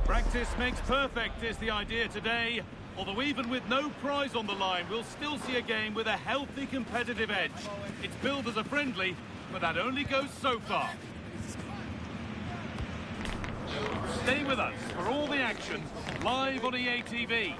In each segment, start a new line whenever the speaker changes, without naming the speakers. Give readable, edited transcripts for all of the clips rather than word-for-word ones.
Practice makes perfect is the idea today. Although even with no prize on the line, we'll still see a game with a healthy competitive edge. It's billed as a friendly, but that only goes so far. Stay with us for all the action, live on EA TV.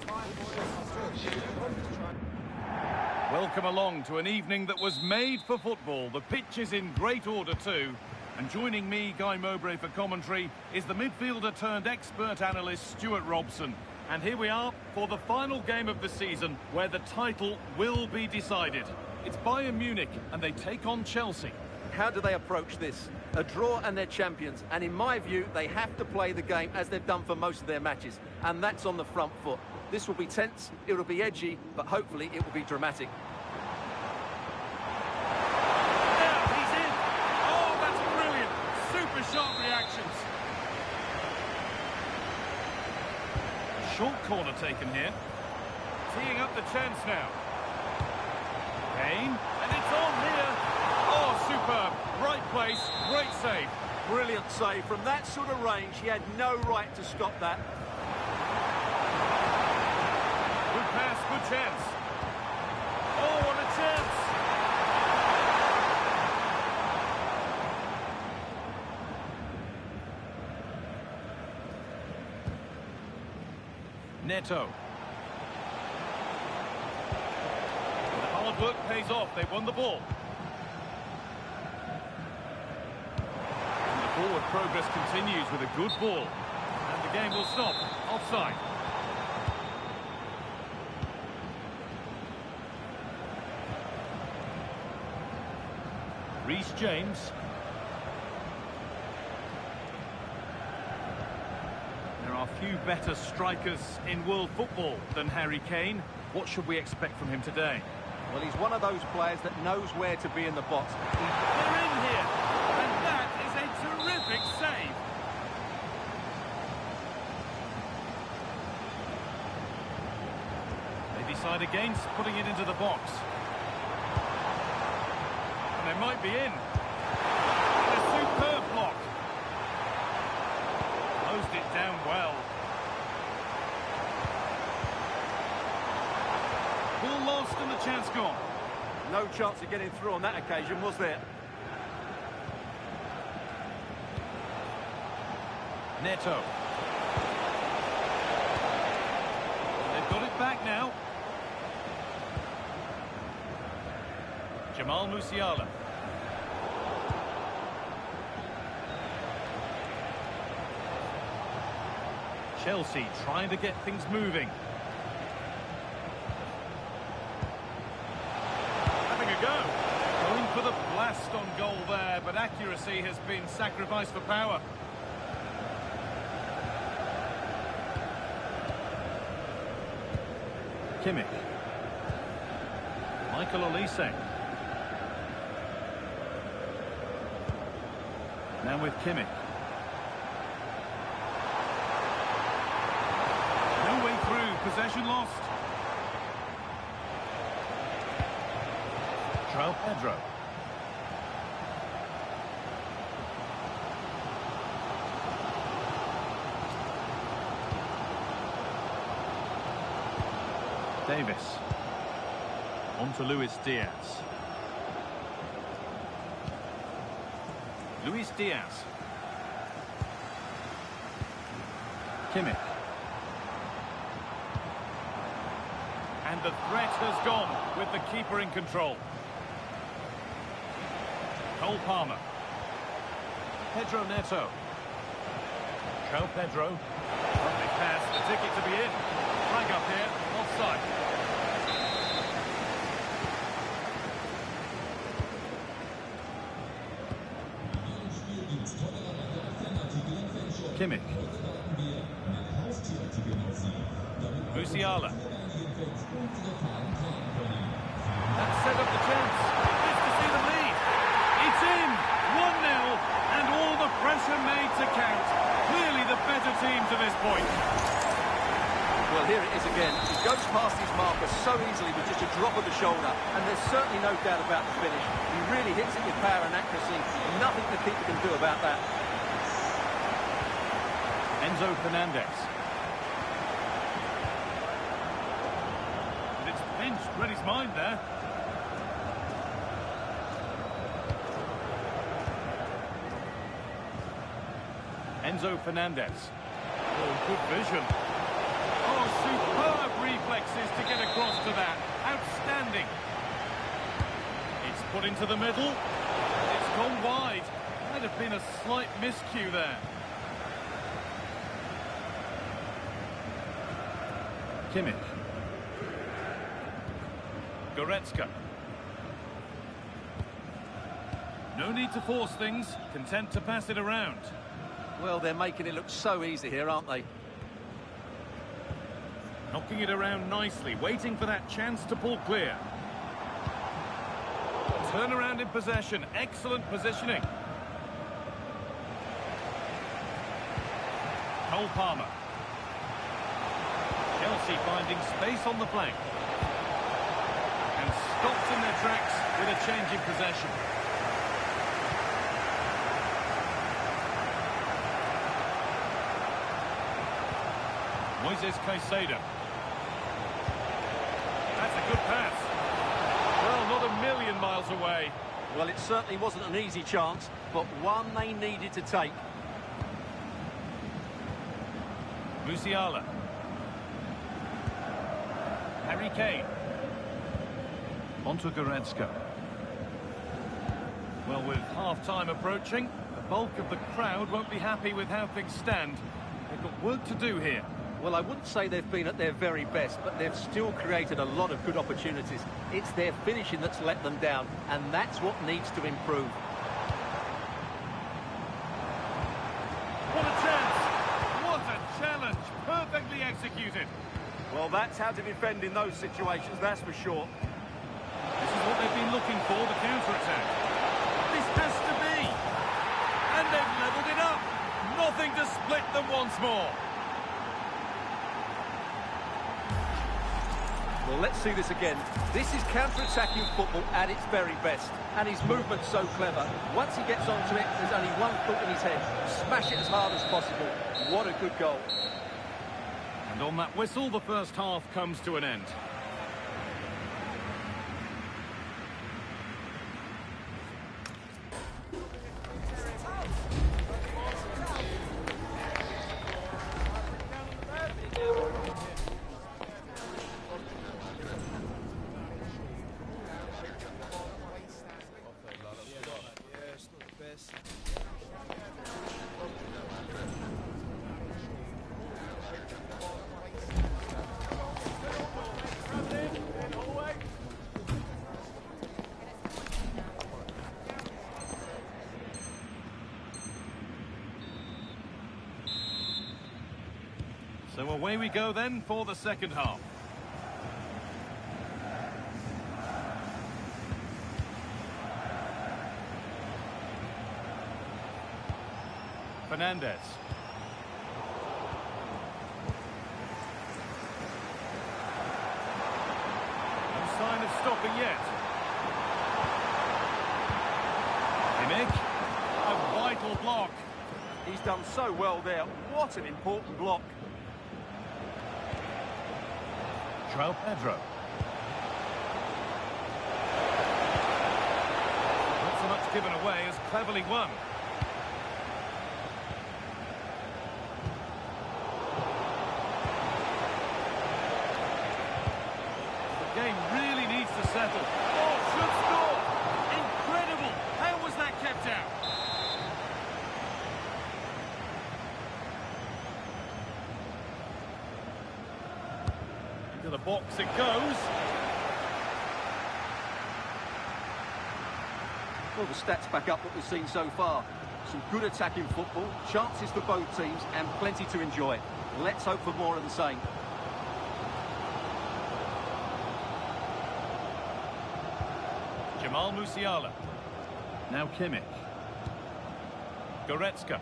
Welcome along to an evening that was made for football. The pitch is in great order too. And joining me, Guy Mowbray, for commentary is the midfielder turned expert analyst Stuart Robson. And here we are for the final game of the season where the title will be decided. It's Bayern Munich and they take on Chelsea.
How do they approach this? A draw and they're champions. And in my view, they have to play the game as they've done for most of their matches. And that's on the front foot. This will be tense, it will be edgy, but hopefully it will be dramatic.
Sharp reactions. Short corner taken here. Teeing up the chance now. Kane, and it's on here. Oh, superb. Right place, great save.
Brilliant save. From that sort of range, he had no right to stop that.
Good pass, good chance. Oh, what a chance. Neto. The hard work pays off. They won the ball. And the forward progress continues with a good ball. And the game will stop. Offside. Reece James. There are few better strikers in world football than Harry Kane. What should we expect from him today?
Well, he's one of those players that knows where to be in the box.
They're in here, and that is a terrific save. They decide against putting it into the box. And they might be in. A superb block. Closed it down well. Ball lost and the chance gone.
No chance of getting through on that occasion, was there?
Neto. They've got it back now. Jamal Musiala. Chelsea trying to get things moving. Having a go. Going for the blast on goal there, but accuracy has been sacrificed for power. Kimmich. Michael Olise. Now with Kimmich. No way through, possession lost. João Pedro. Davis. On to Luis Diaz. Luis Diaz. Kimmich. And the threat has gone with the keeper in control. Cole Palmer. Pedro Neto. João Pedro. Lovely pass, the ticket to be in. Flag up here, offside. Kimmich. Musiala. That set up the chance. Just to see the lead. It's in. 1-0. And all the pressure made to count. Clearly the better team to this point.
Well, here it is again. He goes past his marker so easily with just a drop of the shoulder. And there's certainly no doubt about the finish. He really hits it with power and accuracy. Nothing the keeper can do about that.
Enzo Fernandez. And it's pinched, read his mind there. Enzo Fernandez. Oh, good vision. Oh, superb reflexes to get across to that. Outstanding. It's put into the middle. It's gone wide. Might have been a slight miscue there. Kimmich. Goretzka. No need to force things. Content to pass it around.
Well, they're making it look so easy here, aren't they?
Knocking it around nicely, waiting for that chance to pull clear. Turnaround in possession, excellent positioning. Cole Palmer. Chelsea finding space on the flank. And stopped in their tracks with a change in possession. Moises Caicedo. That's a good pass. Well, not a million miles away.
Well, it certainly wasn't an easy chance, but one they needed to take.
Musiala. Harry Kane. Onto Goretzka. Well, with half-time approaching, the bulk of the crowd won't be happy with how things stand. They've got work to do here.
Well, I wouldn't say they've been at their very best, but they've still created a lot of good opportunities. It's their finishing that's let them down, and that's what needs to improve.
What a chance! What a challenge! Perfectly executed.
Well, that's how to defend in those situations, that's for sure.
This is what they've been looking for, the counter-attack. This has to be! And they've levelled it up! Nothing to split them once more.
Well, let's see this again. This is counter-attacking football at its very best. And his movement's so clever. Once he gets onto it, there's only one thought in his head. Smash it as hard as possible. What a good goal.
And on that whistle, the first half comes to an end. So away we go then for the second half. Fernandez. No sign of stopping yet. Kimmich. A vital block.
He's done so well there. What an important block.
João Pedro. Not so much given away as cleverly won. The game really needs to settle. Oh, should score! Incredible! How was that kept out? To the box it goes.
Well, the stats back up what we've seen so far. Some good attacking football, chances for both teams, and plenty to enjoy. Let's hope for more of the same.
Jamal Musiala. Now Kimmich. Goretzka.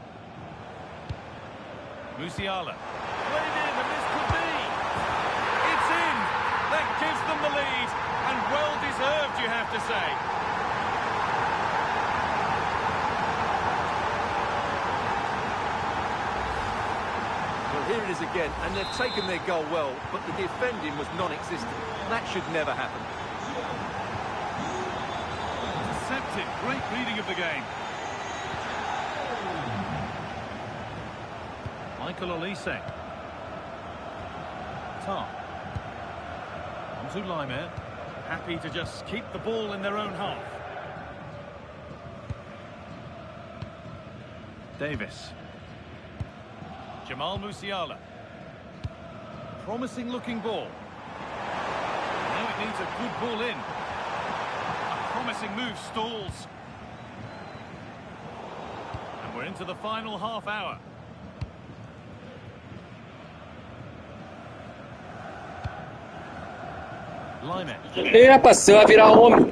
Musiala. Played in, and this could be. It's in. That gives them the lead, and well deserved, you have to say.
here it is again, and they've taken their goal well, but the defending was non-existent. That should never happen.
Intercepted. Great reading of the game. Michael Olise. Tar. On to Laimer. Happy to just keep the ball in their own half. Davis. Jamal Musiala. Promising looking ball. Now it needs a good ball in. A promising move stalls. And we're into the final half hour. Laimer.
E rapaz, você vai virar homem.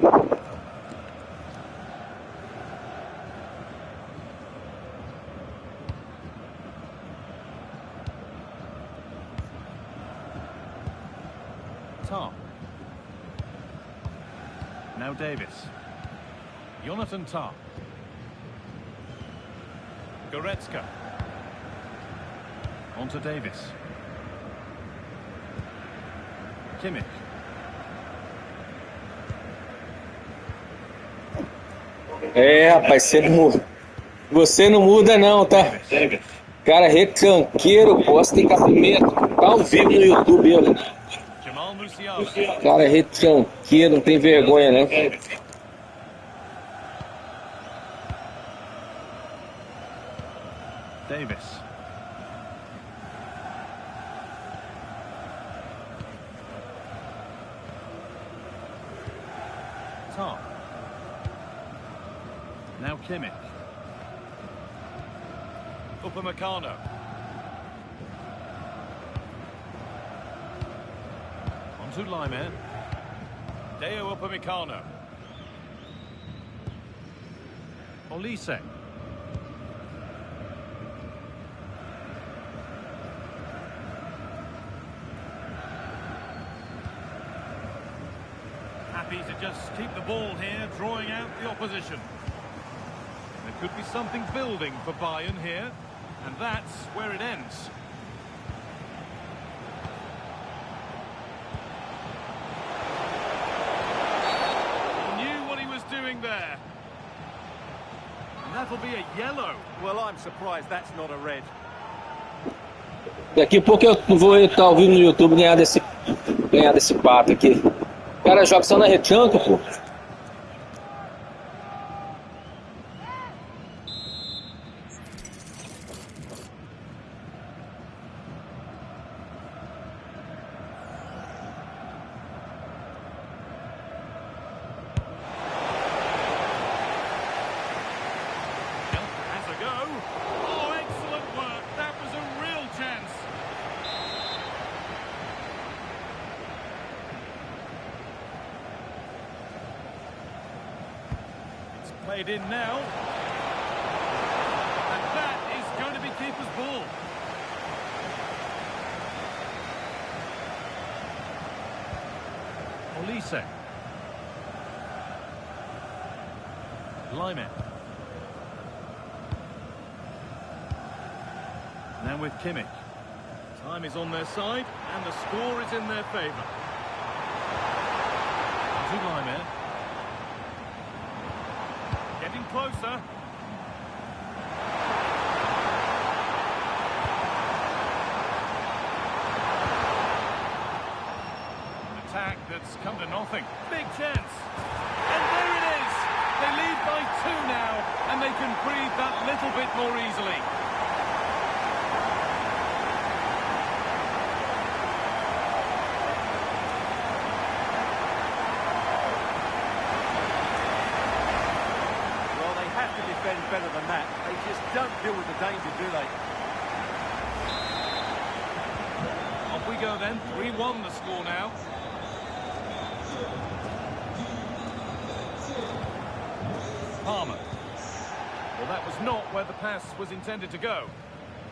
Tar. Now Davis. Jonathan Tar. Goretzka. On to Davis. Kimmich.
É, rapaz, você não muda não, tá? Cara retranqueiro, posta em cabimento. Tá ao vivo no YouTube, ele.
Jamal Musiala.
Cara retranqueiro, não tem vergonha, né?
Davis. Tar. Now Kimmich. Upamecano. On to Laimer. Deo Upamecano. Olise. Happy to just keep the ball here, drawing out the opposition. There could be something building for Bayern here, and that's where it ends. He knew what he was doing there. And that'll be a yellow.
Well, I'm surprised that's not a red.
Daqui a pouco eu vou estar ao vivo no YouTube ganhar desse pato aqui. O cara joga só na retranca, pô.
Has a go. Oh, excellent work. That was a real chance. It's played in now. And that is going to be keeper's ball. Olise. Laimer. Now with Kimmich. Time is on their side, and the score is in their favour. To Laimer. Getting closer. An attack that's come to nothing. Big chance. And there it is. They lead by 2 now, and they can breathe that little bit more easily.
Better than that. They just don't deal with the danger, do they?
Off we go then. 3-1 the score now. Palmer. Well, that was not where the pass was intended to go.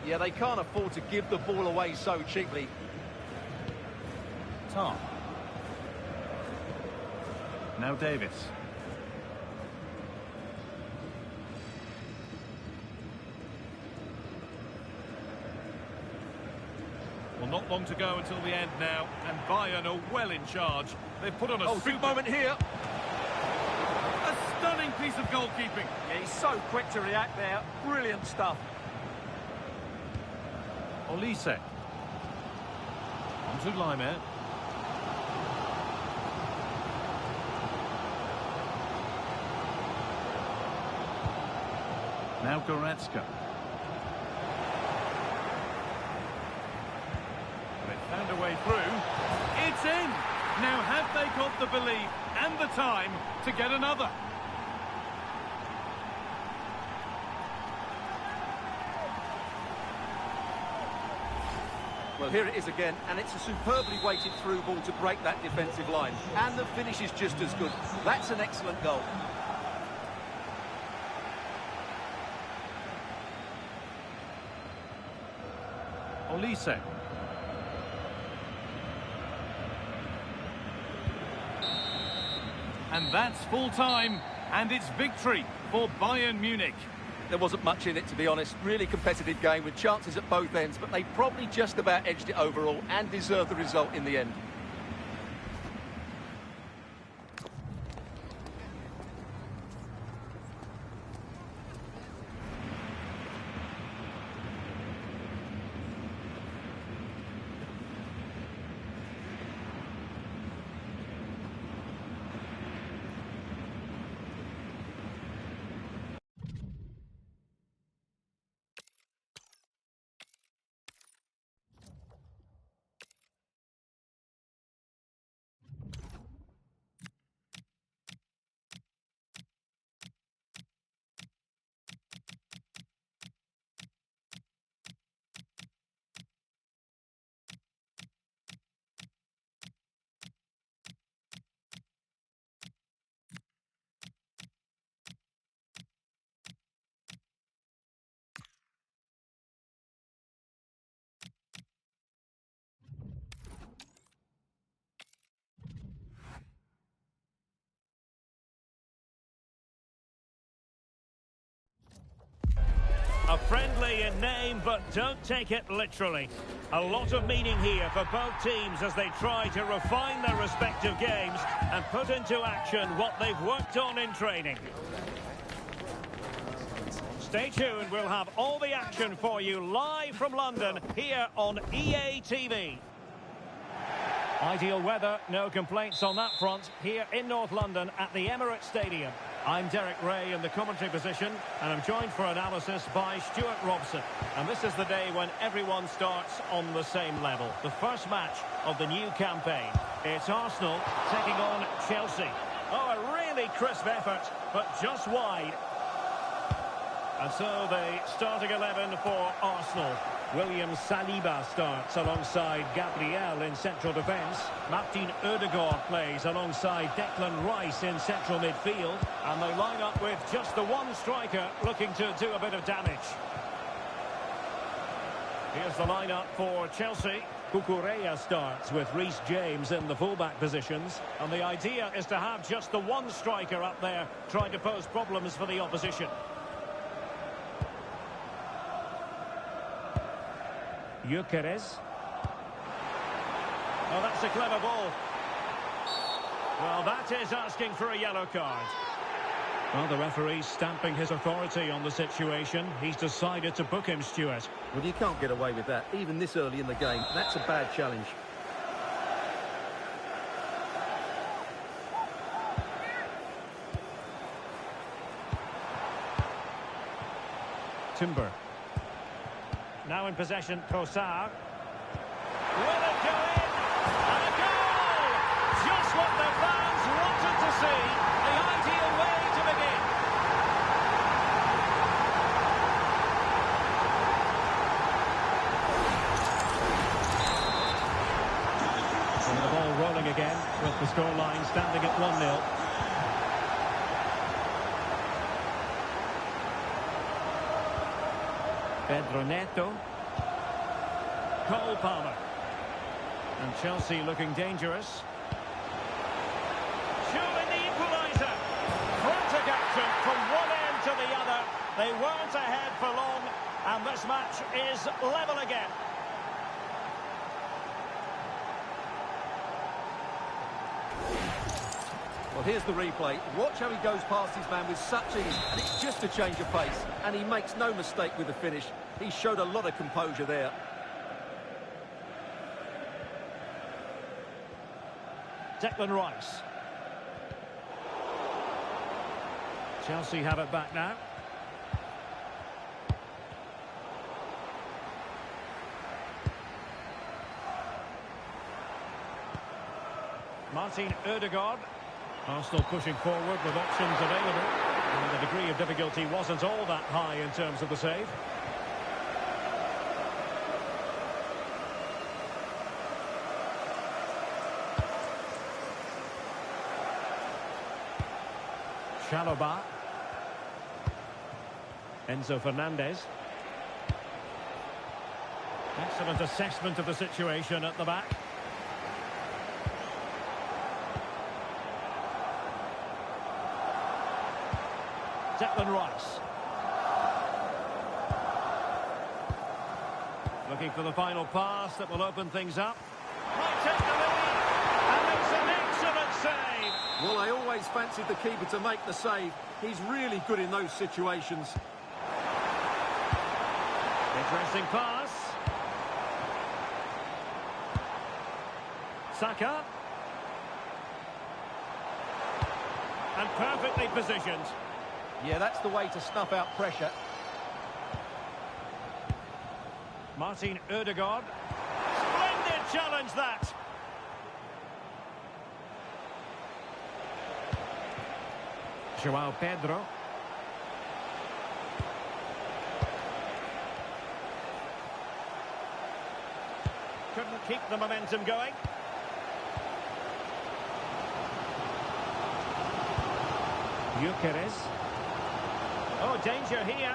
Yeah, they can't afford to give the ball away so cheaply.
Tar. Now Davis. Well, not long to go until the end now, and Bayern are well in charge. They've put on a
big moment here.
A stunning piece of goalkeeping.
Yeah, he's so quick to react there. Brilliant stuff.
Olise. On to Laimer. Now Goretzka. They've found a way through. It's in! Now have they got the belief and the time to get another?
Well, here it is again, and it's a superbly weighted through ball to break that defensive line. And the finish is just as good. That's an excellent goal.
Olise. And that's full time, and it's victory for Bayern Munich.
There wasn't much in it, to be honest. Really competitive game with chances at both ends, but they probably just about edged it overall and deserved the result in the end.
A friendly in name, but don't take it literally. A lot of meaning here for both teams as they try to refine their respective games and put into action what they've worked on in training. Stay tuned, we'll have all the action for you live from London here on EA TV. Ideal weather, no complaints on that front, here in North London at the Emirates Stadium. I'm Derek Ray in the commentary position, and I'm joined for analysis by Stuart Robson. And this is the day when everyone starts on the same level. The first match of the new campaign. It's Arsenal taking on Chelsea. Oh, a really crisp effort, but just wide. And so the starting 11 for Arsenal. William Saliba starts alongside Gabriel in central defence. Martin Odegaard plays alongside Declan Rice in central midfield. And they line up with just the one striker looking to do a bit of damage. Here's the lineup for Chelsea. Cucurella starts with Reece James in the fullback positions. And the idea is to have just the one striker up there trying to pose problems for the opposition. Gyökeres. Oh, that's a clever ball. Well, that is asking for a yellow card. Well, the referee's stamping his authority on the situation. He's decided to book him, Stuart.
Well, you can't get away with that, even this early in the game. That's a bad challenge.
Timber. Now in possession, Trossard. Will it go in? And a goal! Just what the fans wanted to see. The ideal way to begin. And the ball rolling again, with the scoreline standing at 1-0. Pedro Neto. Cole Palmer. And Chelsea looking dangerous. Surely the equaliser. Frantic action from one end to the other. They weren't ahead for long, and this match is level again.
Well, here's the replay. Watch how he goes past his man with such ease, and it's just a change of pace. And he makes no mistake with the finish. He showed a lot of composure there.
Declan Rice. Chelsea have it back now. Martin Ødegaard. Arsenal pushing forward with options available. And the degree of difficulty wasn't all that high in terms of the save. Chalobah. Enzo Fernandez. Excellent assessment of the situation at the back. Declan Rice. Looking for the final pass that will open things up. Might take the lead. And it's an excellent save.
Well, I always fancied the keeper to make the save. He's really good in those situations.
Interesting pass. Saka. And perfectly positioned.
Yeah, that's the way to snuff out pressure.
Martin Ødegaard. Splendid challenge, that. João Pedro. Couldn't keep the momentum going. Gyökeres. Oh, danger here.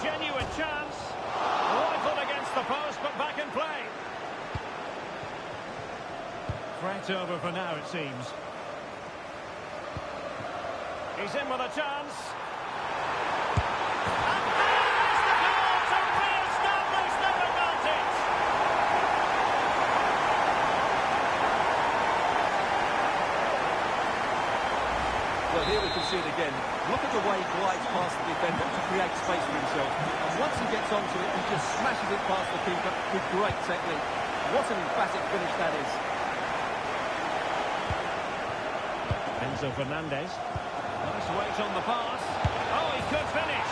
Genuine chance. Rifled against the post, but back in play. Threat over for now, it seems. He's in with a chance. And there is the goal to re-establish their advantage.
Well, here we can see it again. Look at the way he glides past the defender to create space for himself. And once he gets onto it, he just smashes it past the keeper with great technique. What an emphatic finish that is.
Enzo Fernandez. Nice weight on the pass. Oh, he could finish.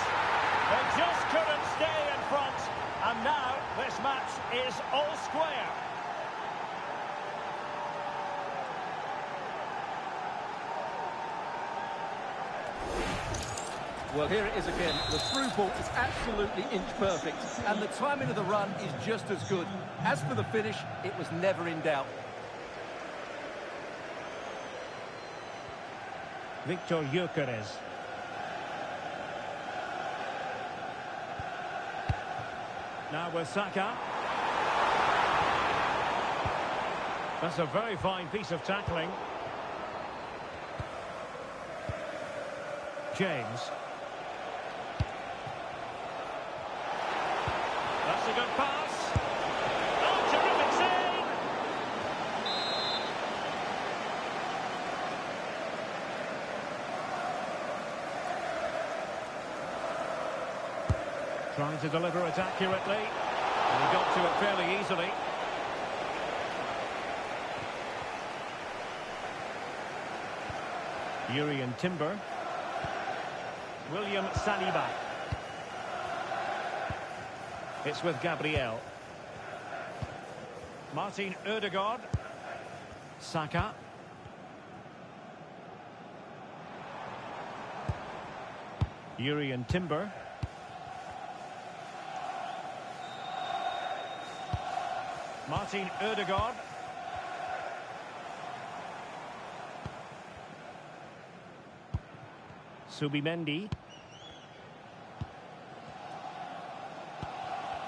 They just couldn't stay in front. And now this match is all square.
Well, here it is again. The through ball is absolutely inch perfect, and the timing of the run is just as good. As for the finish, it was never in doubt.
Victor Gyökeres. Now with Saka. That's a very fine piece of tackling. James. That's a good pass. Oh, terrific save! Trying to deliver it accurately. And he got to it fairly easily. Urian Timber. William Saliba. It's with Gabriel. Martin Ødegaard. Saka. Urian Timber. Martin Ødegaard. Subimendi.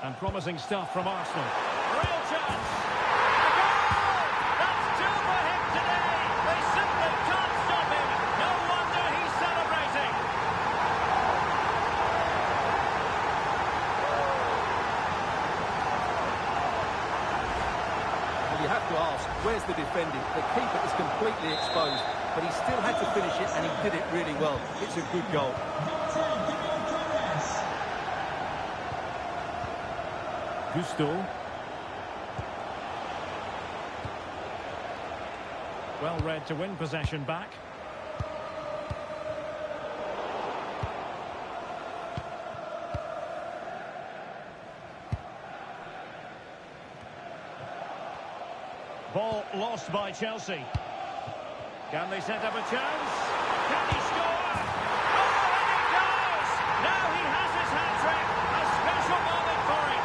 And promising stuff from Arsenal. Real chance. A goal! That's two for him today. They simply can't stop him. No wonder he's celebrating.
you have to ask, where's the defending? The keeper is completely exposed, but he still had to finish it, and he did it really well. It's a good goal.
Gusto. Well read to win possession back. Ball lost by Chelsea. Can they set up a chance? Can he score? Oh, and he does! Now he has his hat-trick. A special moment for him.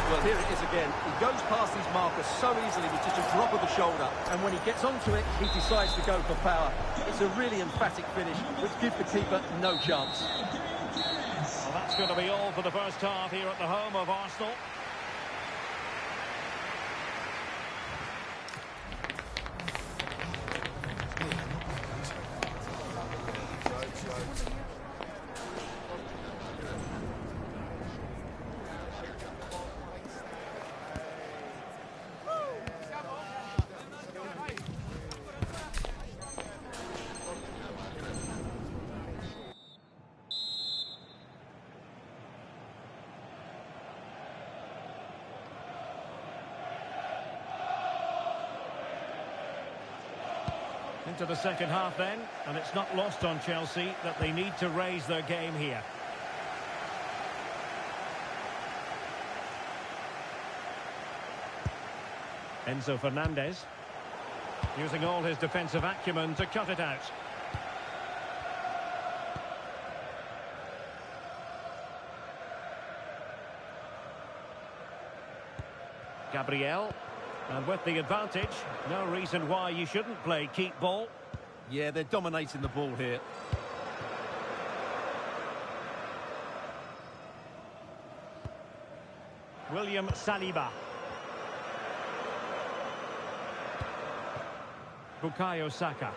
Well, here it is again. He goes past his marker so easily with just a drop of the shoulder. And when he gets onto it, he decides to go for power. It's a really emphatic finish, which gives the keeper no chance.
Well, that's going to be all for the first half here at the home of Arsenal. Into the second half then, and it's not lost on Chelsea that they need to raise their game here. Enzo Fernandez, using all his defensive acumen to cut it out. Gabriel. And with the advantage, no reason why you shouldn't play keep ball.
Yeah, they're dominating the ball here.
William Saliba. Bukayo Saka.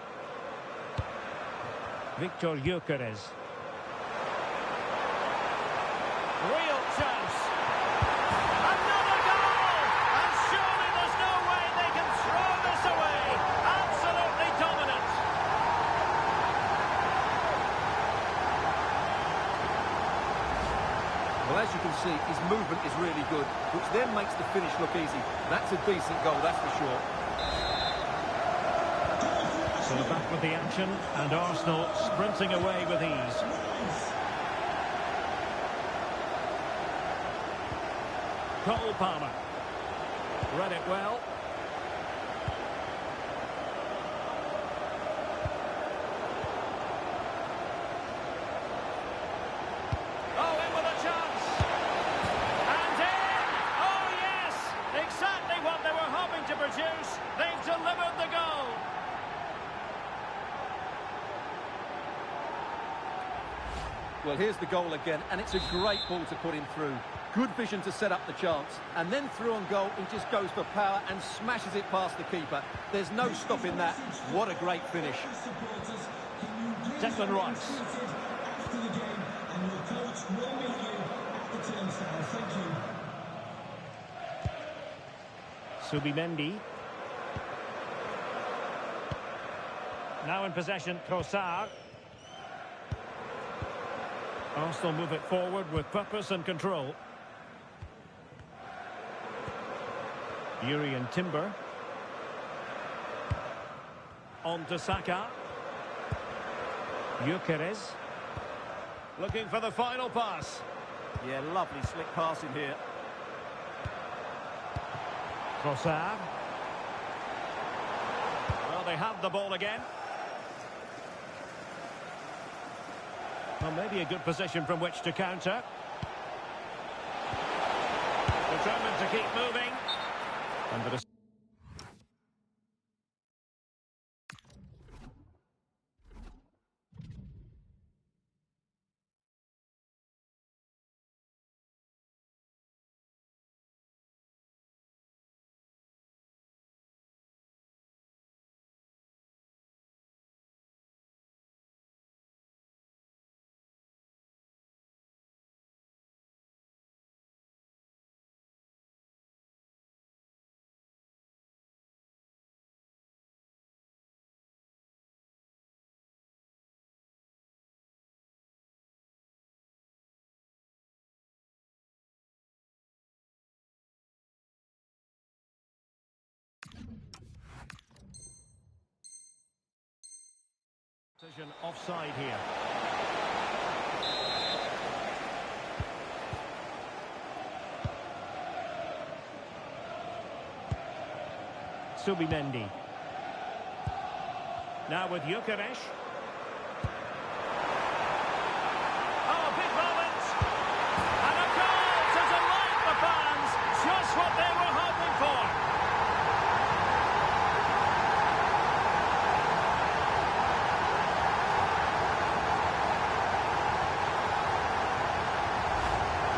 Victor Gyökeres. Real chance. Another goal! And surely there's no way they can throw this away. Absolutely dominant.
Well, as you can see, his movement is really good, which then makes the finish look easy. That's a decent goal, that's for sure.
So back with the action, and Arsenal sprinting away with ease. Cole Palmer. Read it well. Oh, in with a chance. And in! Oh, yes! Exactly what they were hoping to produce. They've delivered the goal.
Well, here's the goal again, and it's a great ball to put him through. Good vision to set up the chance. And then through on goal, he just goes for power and smashes it past the keeper. There's no stopping that. What a great finish.
Declan Rice. Subimendi. Now in possession, Trossard. Arsenal move it forward with purpose and control. Yuri and Timber. On to Saka. Gyökeres. Looking for the final pass.
Yeah, lovely slick passing here.
Trossard. Well, they have the ball again. Well, maybe a good position from which to counter. Determined to keep moving. And the Decision offside here. Subimendi. Now with Gyökeres. Oh, big moment! And a goal to delight the fans. Just what they were hoping for.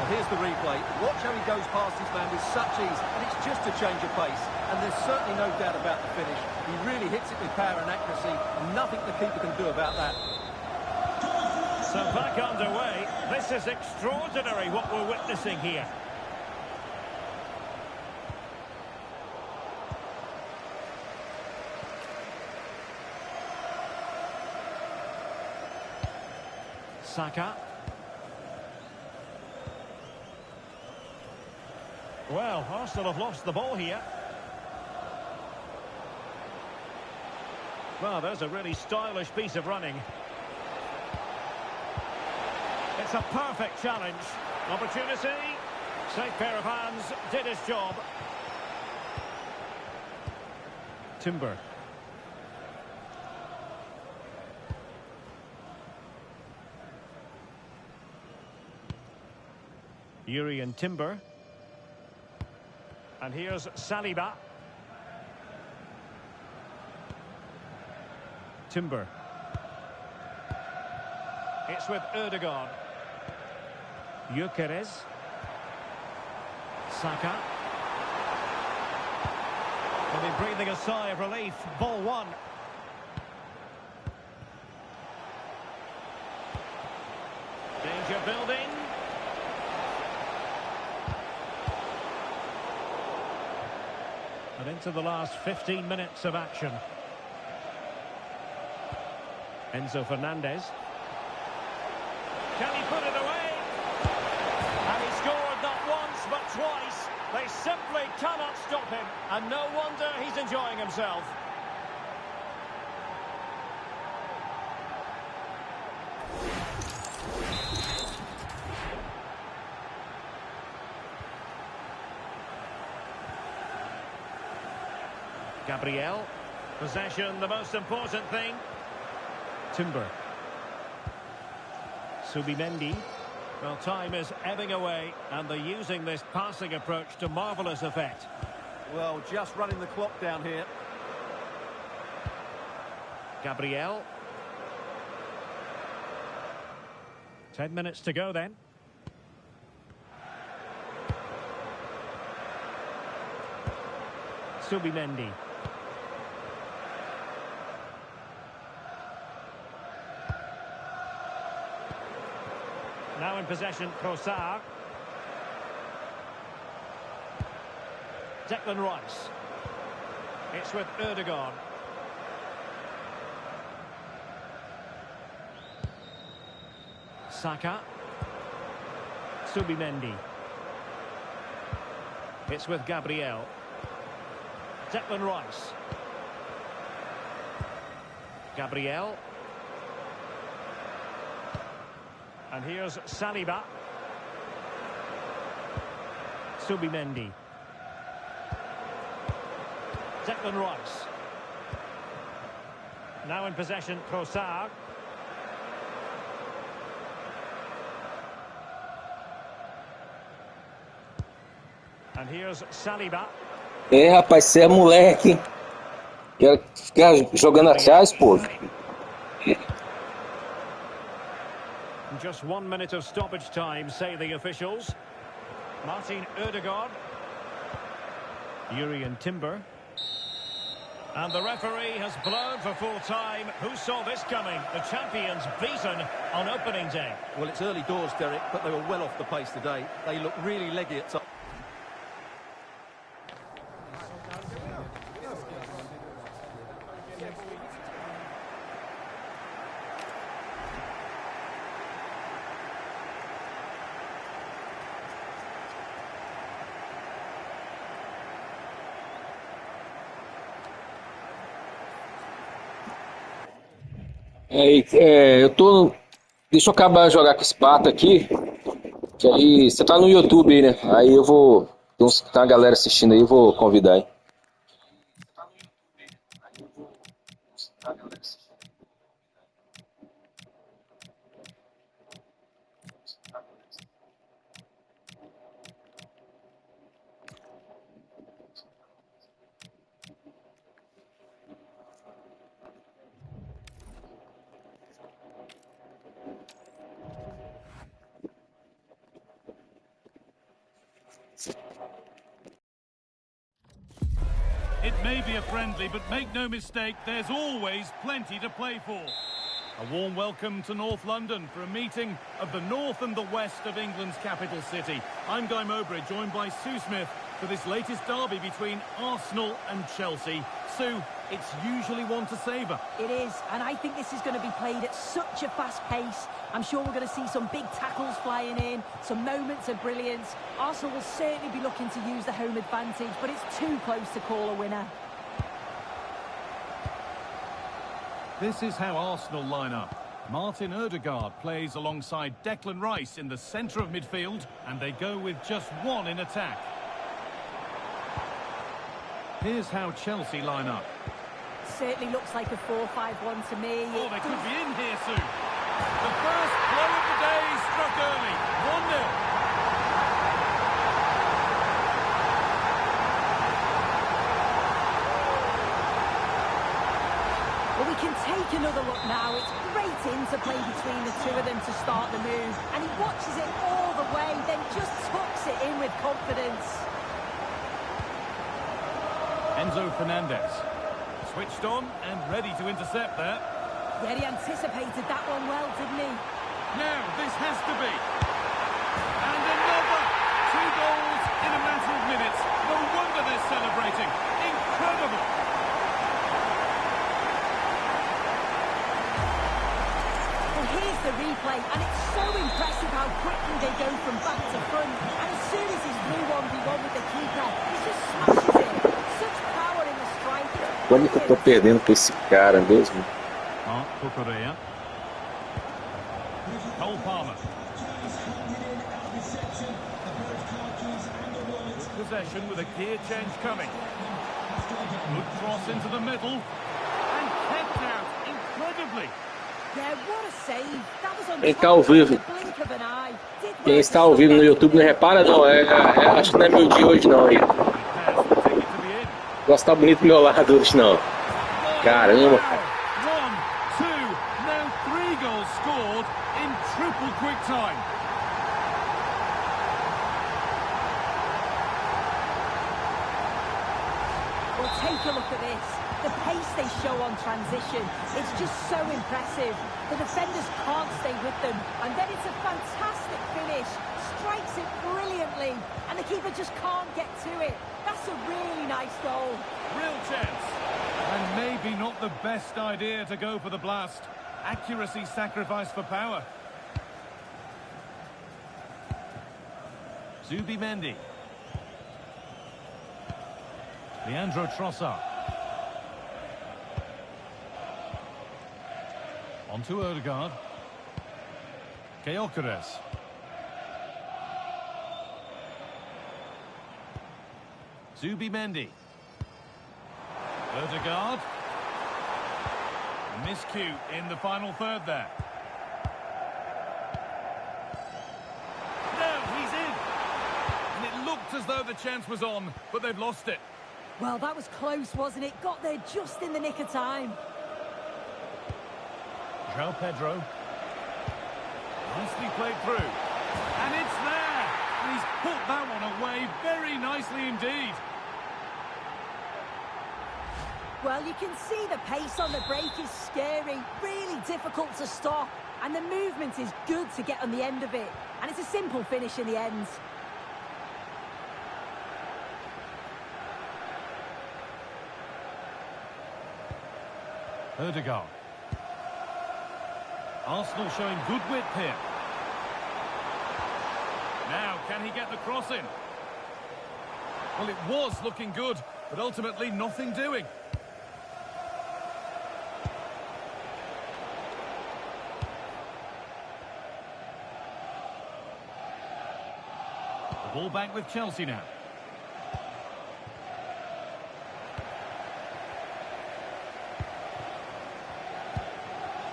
Well, here's the replay. Watch how he goes past his man with such ease, and it's just a change of pace. And there's certainly no doubt about the finish. He really hits it with power and accuracy, and nothing the keeper can do about that.
So back underway. This is extraordinary what we're witnessing here. Saka. Well, Arsenal have lost the ball here. Well, there's a really stylish piece of running. It's a perfect challenge. Opportunity. Safe pair of hands. Did his job. Timber. Yuri and Timber. And here's Saliba. Timber. It's with Ødegaard. Gyökeres. Saka. They'll be breathing a sigh of relief. Ball one. Danger building. And into the last 15 minutes of action. Enzo Fernandez. Can he put it away? And he scored not once but twice. They simply cannot stop him. And no wonder he's enjoying himself. Gabriel. Possession, the most important thing. Timber. Subimendi. Well, time is ebbing away, and they're using this passing approach to marvellous effect.
Well, just running the clock down here.
Gabriel. 10 minutes to go then. Subimendi. Now in possession, Trossard. Declan Rice. It's with Ødegaard. Saka. Subimendi. It's with Gabriel. Declan Rice. Gabriel. And here's Saliba. Subimendi. Declan Rice. Now in possession, Trossard. And here's Saliba.
Ei, rapaz, você é moleque, hein? Quer ficar jogando atrás, pô.
Just 1 minute of stoppage time, say the officials. Martin Ødegaard. Yuri and Timber. And the referee has blown for full time. Who saw this coming? The champions beaten on opening day.
Well, it's early doors, Derek, but they were well off the pace today. They look really leggy at times.
Eu tô. Deixa eu acabar de jogar com esse pato aqui. Que aí. Você tá no YouTube aí, né? Aí eu vou. Tem uma galera assistindo aí, eu vou convidar aí.
It may be a friendly, but make no mistake, there's always plenty to play for. A warm welcome to North London for a meeting of the North and the West of England's capital city. I'm Guy Mowbray, joined by Sue Smith for this latest derby between Arsenal and Chelsea. Sue, it's usually one to savour.
It is, and I think this is going to be played at such a fast pace. I'm sure we're going to see some big tackles flying in, some moments of brilliance. Arsenal will certainly be looking to use the home advantage, but it's too close to call a winner.
This is how Arsenal line up. Martin Odegaard plays alongside Declan Rice in the centre of midfield, and they go with just one in attack. Here's how Chelsea line up.
Certainly looks like a 4-5-1 to me.
Oh, they could be in here soon. The first blow of the day struck early. 1-0.
Well, we can take another look now. It's great interplay between the two of them to start the move. And he watches it all the way, then just tucks it in with confidence.
Enzo Fernandez. Switched on and ready to intercept there.
Yeah, he anticipated that one well, didn't he?
Now, this has to be. And another. 2 goals in a matter of minutes. No wonder they're celebrating. Incredible.
Well, here's the replay, and it's so impressive how quickly they go from back to front. And as soon as he's through 1v1 with the keeper, he just smashes it. Such power in the strike.
Quando que eu tô perdendo pra esse cara mesmo?
Kukurea. Cole Palmer. Good possession with a gear change coming. Good cross into the middle. And kept out incredibly.
Yeah, what a save. That was on
Quem tá ao vivo?
blink of an eye.
Quem está ao vivo no YouTube não repara não. Acho que não é meu dia hoje não aí. Gosto tá bonito do meu lado hoje não. Caramba.
1, 2, now 3 goals scored in triple quick time.
Well, take a look at this. The pace they show on transition, it's just so impressive. The defenders can't stay with them, and then it's a fantastic finish. Strikes it brilliantly, and the keeper just can't get to it. That's a really nice goal.
Real chance. And maybe not the best idea to go for the blast. Accuracy sacrificed for power. Zubimendi. Leandro Trossard. On to Odegaard. Gyökeres. Zubimendi. Odegaard. Miscue in the final third there. No, he's in. And it looked as though the chance was on, but they've lost it.
Well, that was close, wasn't it? Got there just in the nick of time.
João Pedro. Nicely played through. And it's there. And he's put that one away very nicely indeed.
Well, you can see the pace on the break is scary, really difficult to stop. And the movement is good to get on the end of it. And it's a simple finish in the end.
Odegaard. Arsenal showing good width here. Now, can he get the cross in? Well, it was looking good, but ultimately nothing doing. Ball back with Chelsea now.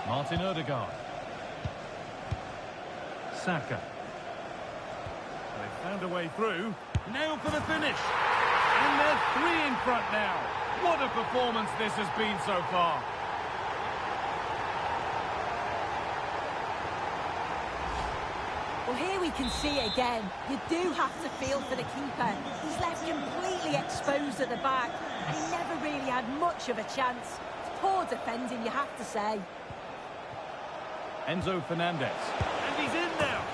Martin Odegaard. Saka. They've found a way through. Now for the finish. And they're 3 in front now. What a performance this has been so far.
Well, here we can see it again. You do have to feel for the keeper. He's left completely exposed at the back, and he never really had much of a chance. It's poor defending, you have to say.
Enzo Fernandez. And he's in now.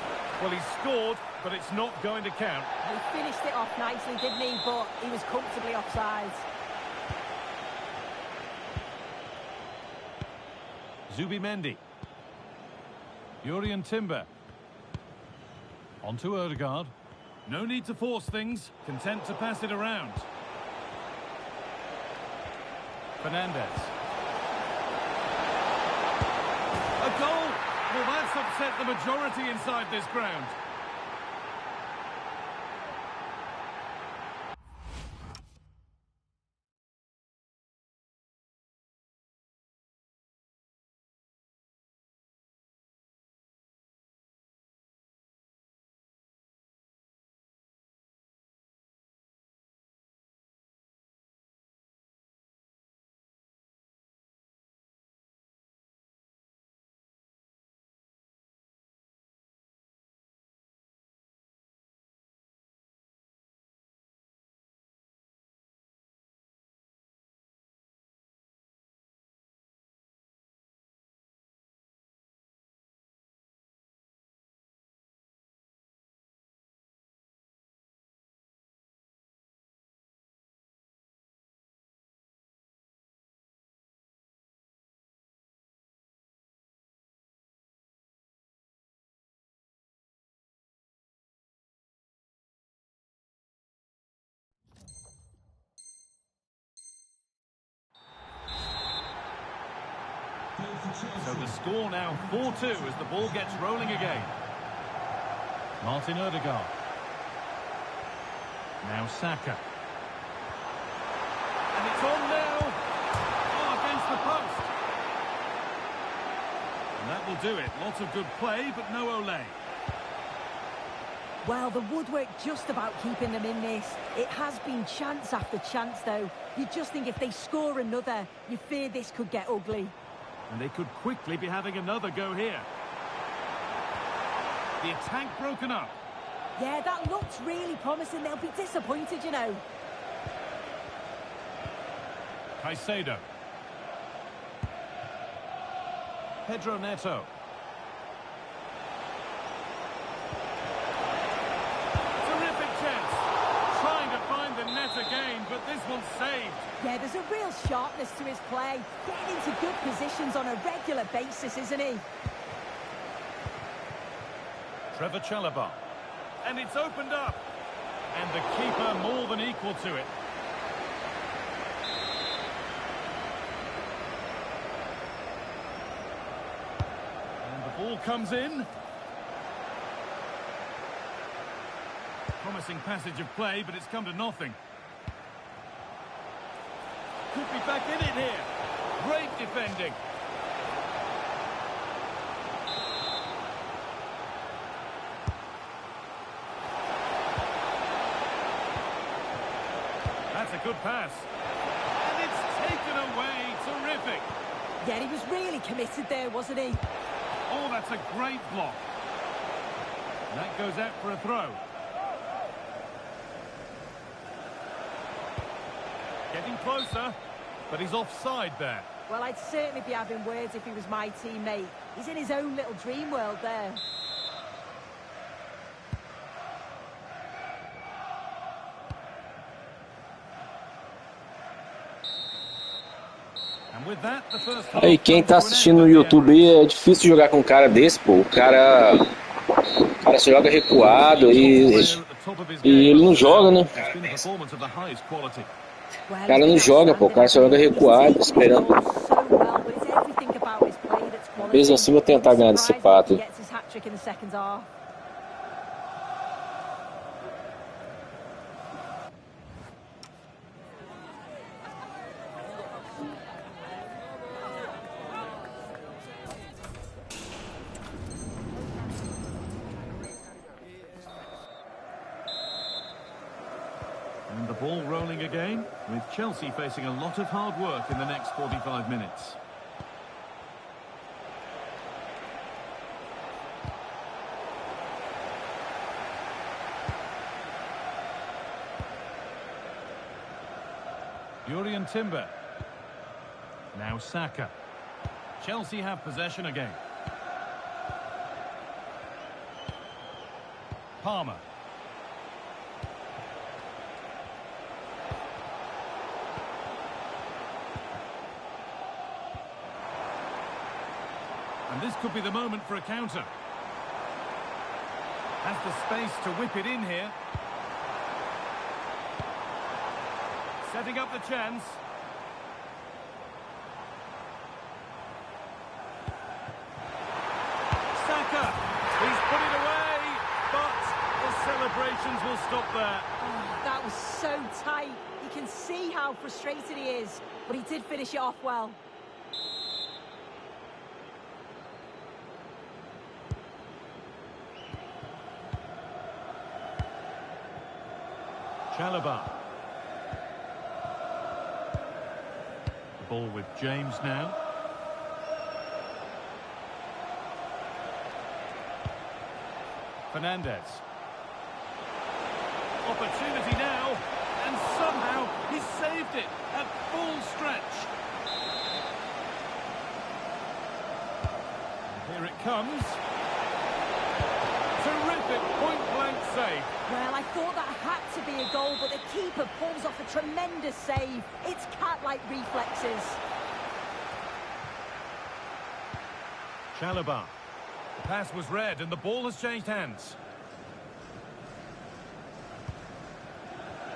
Well, he's scored, but it's not going to count.
He finished it off nicely, didn't he? But he was comfortably offside.
Zubimendi. Jurrien Timber. On to Odegaard. No need to force things. Content to pass it around. Fernandez. A goal! Well, that's upset the majority inside this ground. So the score now 4-2 as the ball gets rolling again. Martin Odegaard. Now Saka. And it's on now. Oh, against the post. And that will do it. Lots of good play, but no Ole.
Well, the woodwork just about keeping them in this. It has been chance after chance, though. You just think if they score another, you fear this could get ugly.
And they could quickly be having another go here. The attack broken up.
Yeah, that looks really promising. They'll be disappointed, you know.
Caicedo. Pedro Neto. Terrific chance. Trying to find the net again, but this one's saved.
Yeah, there's a real sharpness to his play. Getting into good positions on a regular basis, isn't he?
Trevor Chalobah. And it's opened up. And the keeper more than equal to it. And the ball comes in. Promising passage of play, but it's come to nothing. Could be back in it here. Great defending. That's a good pass. And it's taken away. Terrific.
Yeah, he was really committed there, wasn't he?
Oh, that's a great block. And that goes out for a throw. Getting closer, but he's offside there.
Well, I'd certainly be having words if he was my teammate. He's in his own little dream world there.
And with that, the first
Aí, quem tá assistindo no YouTube aí, é difícil jogar com um cara desse, pô. O cara só joga recuado e ele não joga, né? O cara não joga, pô. O cara só joga recuado, esperando. Mesmo assim, vou tentar ganhar desse pato.
Ball rolling again, with Chelsea facing a lot of hard work in the next 45 minutes. Jurriën Timber. Now Saka. Chelsea have possession again. Palmer. And this could be the moment for a counter. Has the space to whip it in here. Setting up the chance. Saka. He's put it away, but the celebrations will stop there.
Oh, that was so tight. You can see how frustrated he is, but he did finish it off well.
Chalobah. Ball with James now. Fernandez. Opportunity now, and somehow he saved it at full stretch. And here it comes. Terrific point-blank save.
Well, I thought that had to be a goal, but the keeper pulls off a tremendous save. It's cat-like reflexes.
Chalobah. The pass was read and the ball has changed hands.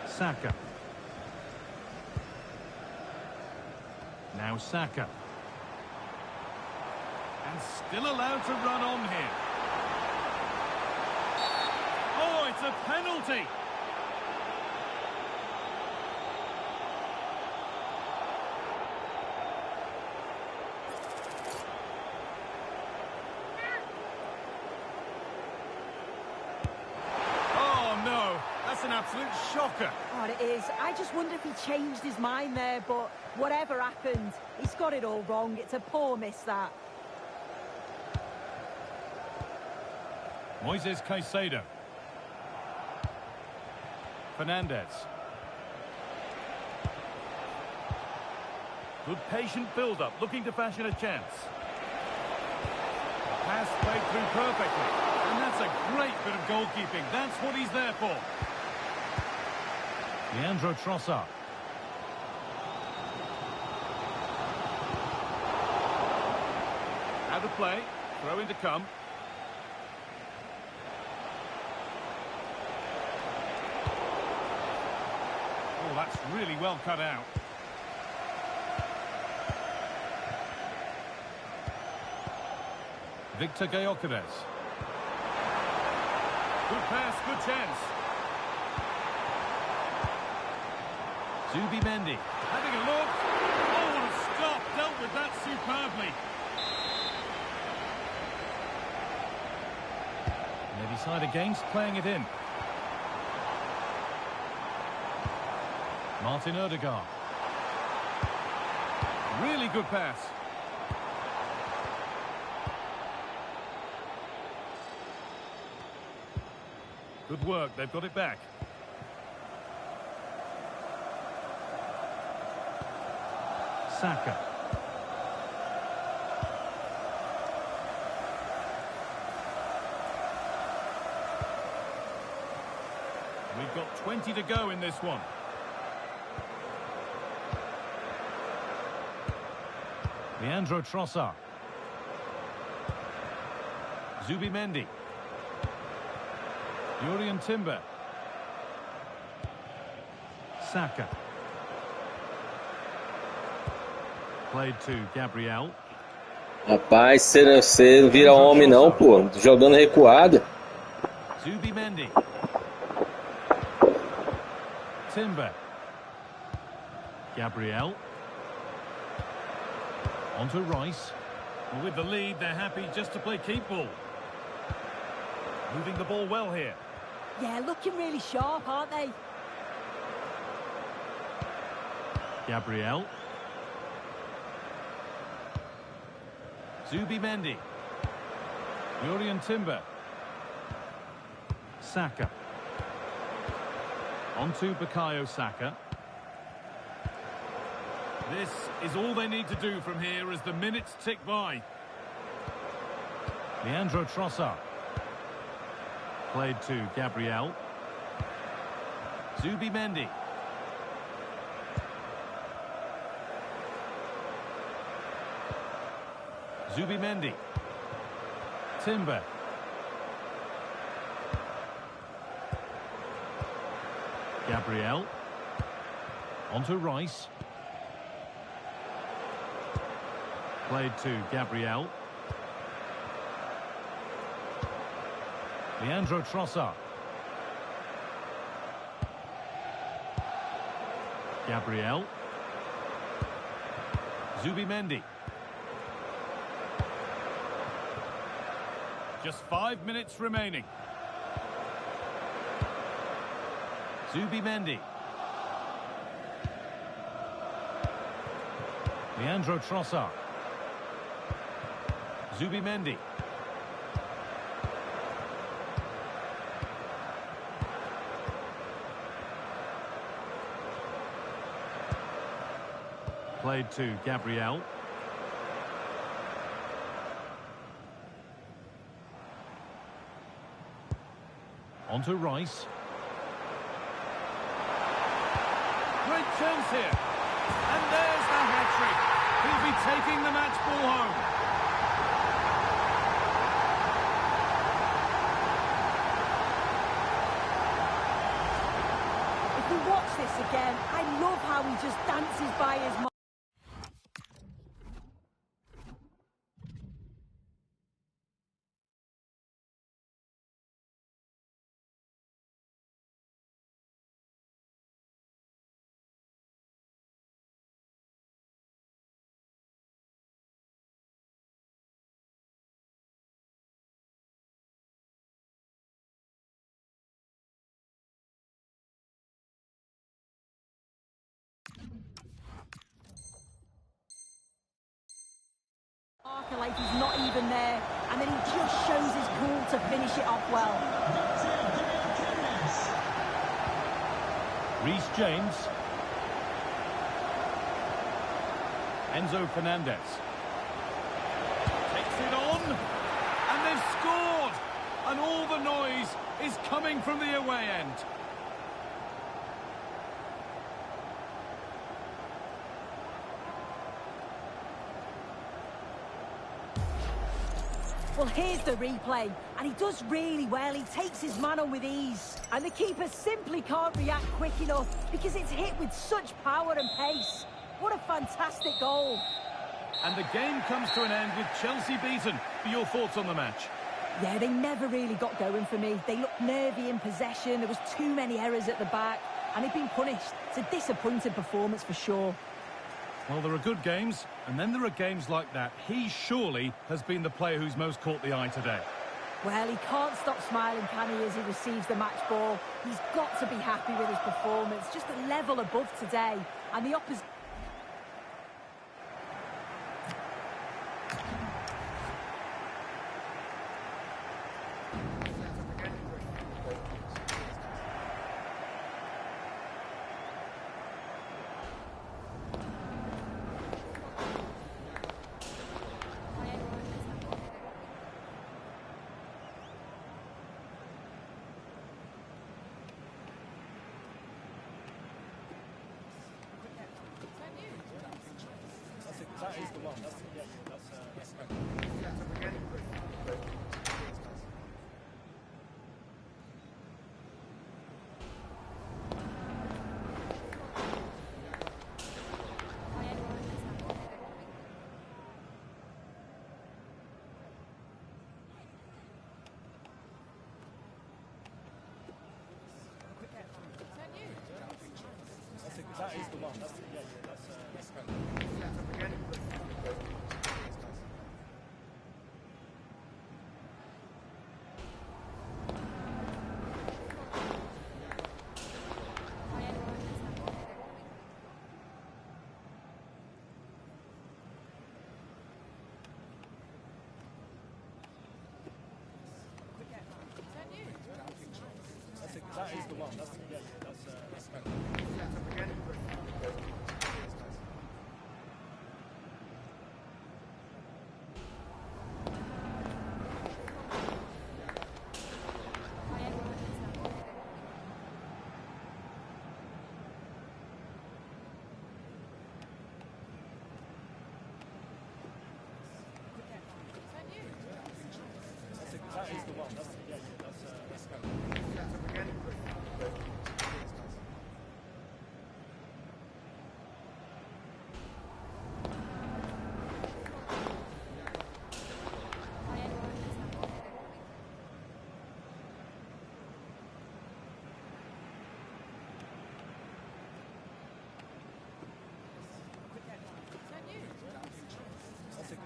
Saka. Now Saka. And still allowed to run on here. Oh, it's a penalty. Oh, no. That's an absolute shocker.
Oh, it is. I just wonder if he changed his mind there, but whatever happened, he's got it all wrong. It's a poor miss, that.
Moises Caicedo. Fernandez. Good patient build-up, looking to fashion a chance. Pass played through perfectly. And that's a great bit of goalkeeping. That's what he's there for. Leandro Trossard. Out of play. Throw in to come. Oh, that's really well cut out. Victor Gyökeres. Good pass, good chance. Zubimendi having a look. Oh, what a stop. Dealt with that superbly. And they decide against playing it in. Martin Odegaard. Really good pass. Good work, they've got it back. Saka. We've got 20 to go in this one. Leandro Trossard. Zubimendi. Jurriën Timber. Saka. Played to Gabriel.
Rapaz, você não vira homem não, pô. Jogando recuado.
Zubimendi. Timber. Gabriel. On to Rice. Well, with the lead, they're happy just to play keep ball. Moving the ball well here.
Yeah, looking really sharp, aren't they?
Gabriel. Zubimendi. Jurriën Timber. Saka. Onto Bukayo Saka. This is all they need to do from here as the minutes tick by. Leandro Trossard. Played to Gabriel. Zubimendi. Zubimendi. Timber. Gabriel. Onto Rice. Played to Gabriel. Leandro Trossard. Gabriel. Zubimendi. Just 5 minutes remaining. Zubimendi. Leandro Trossard. Zubimendi. Played to Gabriel. Onto Rice. Great chance here. And there's the hat-trick. He'll be taking the match ball home.
If we watch this again, I love how he just dances by his mark. Like he's not even there, and then he just shows his cool to finish it off well.
Reece James. Enzo Fernandez. Takes it on, and they've scored! And all the noise is coming from the away end.
Well, here's the replay, and he does really well. He takes his man on with ease, and the keeper simply can't react quick enough because it's hit with such power and pace. What a fantastic goal.
And the game comes to an end with Chelsea beaten. Your thoughts on the match?
Yeah, they never really got going for me. They looked nervy in possession. There was too many errors at the back, and they've been punished. It's a disappointing performance for sure.
Well, there are good games, and then there are games like that. He surely has been the player who's most caught the eye today.
Well, he can't stop smiling, can he, as he receives the match ball. He's got to be happy with his performance, just a level above today. And the opposition...
That is the one. That's the one. That's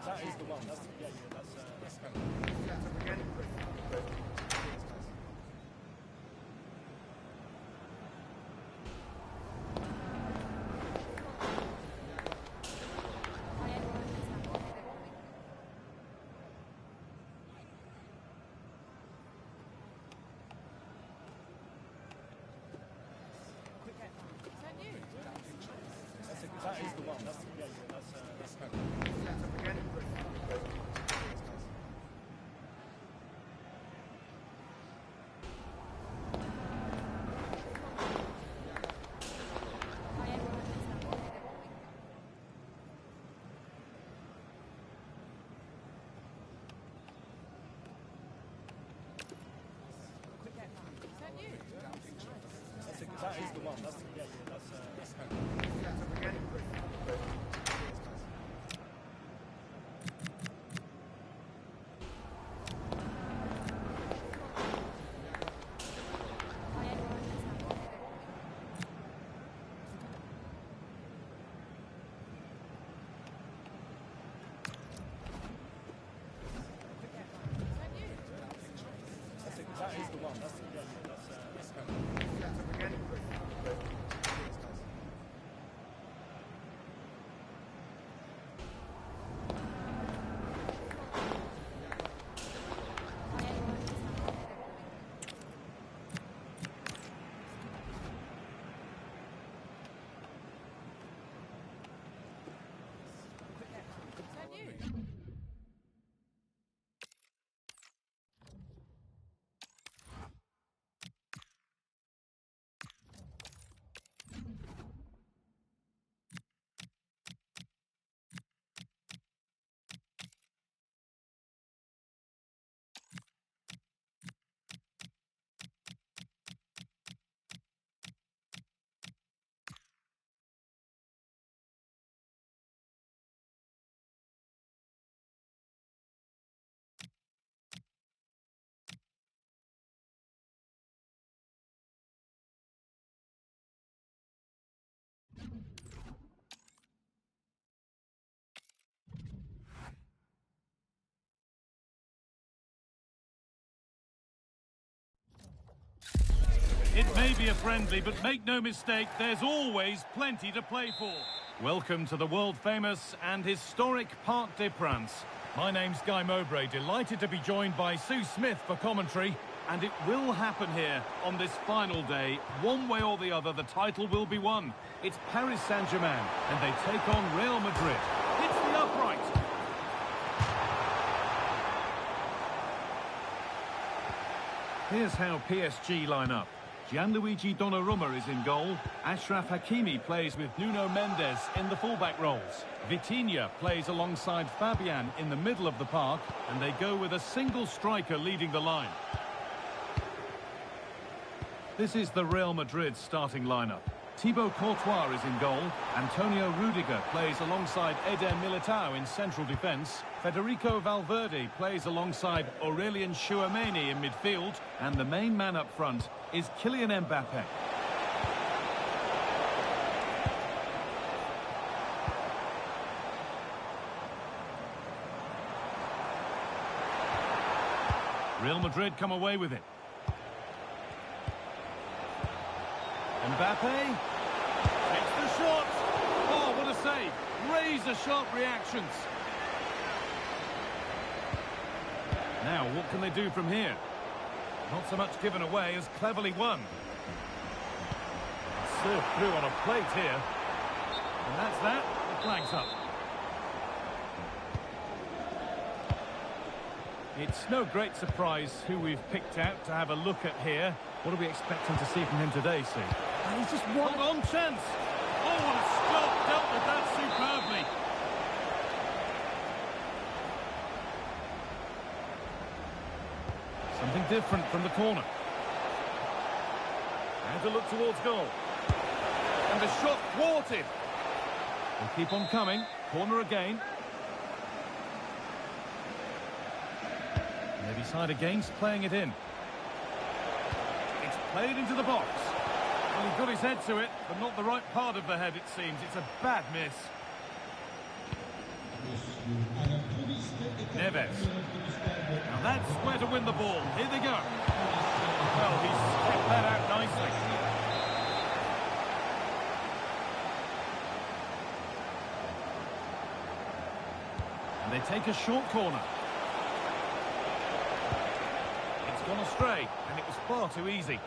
That is the one. That's the one.
It may be a friendly, but make no mistake, there's always plenty to play for. Welcome to the world-famous and historic Parc des Princes. My name's Guy Mowbray, delighted to be joined by Sue Smith for commentary. And it will happen here on this final day. One way or the other, the title will be won. It's Paris Saint-Germain, and they take on Real Madrid. Hits the upright. Here's how PSG line up. Gianluigi Donnarumma is in goal. Achraf Hakimi plays with Nuno Mendes in the fullback roles. Vitinha plays alongside Fabian in the middle of the park, and they go with a single striker leading the line. This is the Real Madrid starting lineup. Thibaut Courtois is in goal. Antonio Rudiger plays alongside Eder Militao in central defence. Federico Valverde plays alongside Aurelien Tchouameni in midfield. And the main man up front is Kylian Mbappe. Real Madrid come away with it. Mbappe takes the shot. Oh, what a save. Razor-sharp reactions. Now, what can they do from here? Not so much given away as cleverly won. Served through on a plate here. And that's that. The flag's up. It's no great surprise who we've picked out to have a look at here. What are we expecting to see from him today, Sue?
And he's just one.
Hold on, chance. Oh, what a stop. Dealt with that superbly. Something different from the corner. And to look towards goal. And the shot thwarted. They keep on coming. Corner again. They decide against playing it in. It's played into the box. Well, he got his head to it, but not the right part of the head, it seems. It's a bad miss. Neves. Now that's where to win the ball. Here they go. Well, he's kept that out nicely. And they take a short corner. It's gone astray, and it was far too easy.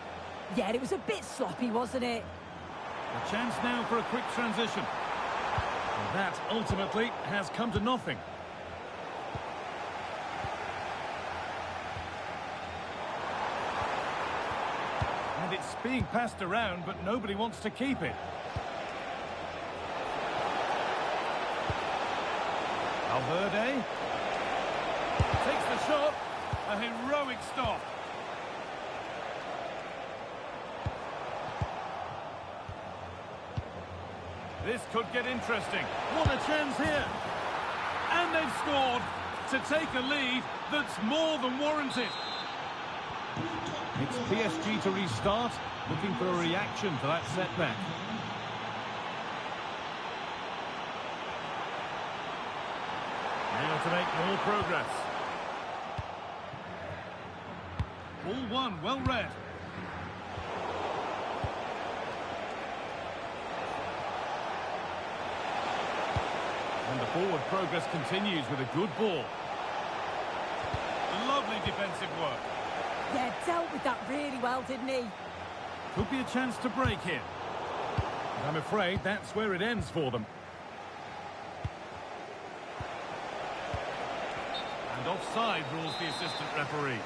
Yeah, it was a bit sloppy, wasn't it?
A chance now for a quick transition. And that ultimately has come to nothing. And it's being passed around, but nobody wants to keep it. Valverde takes the shot. A heroic stop. This could get interesting. What a chance here. And they've scored to take a lead that's more than warranted. It's PSG to restart, looking for a reaction to that setback. Now to make more progress. All one, well read. And the forward progress continues with a good ball. Lovely defensive work.
Yeah, dealt with that really well, didn't he?
Could be a chance to break here. But I'm afraid that's where it ends for them. And offside rules the assistant referee.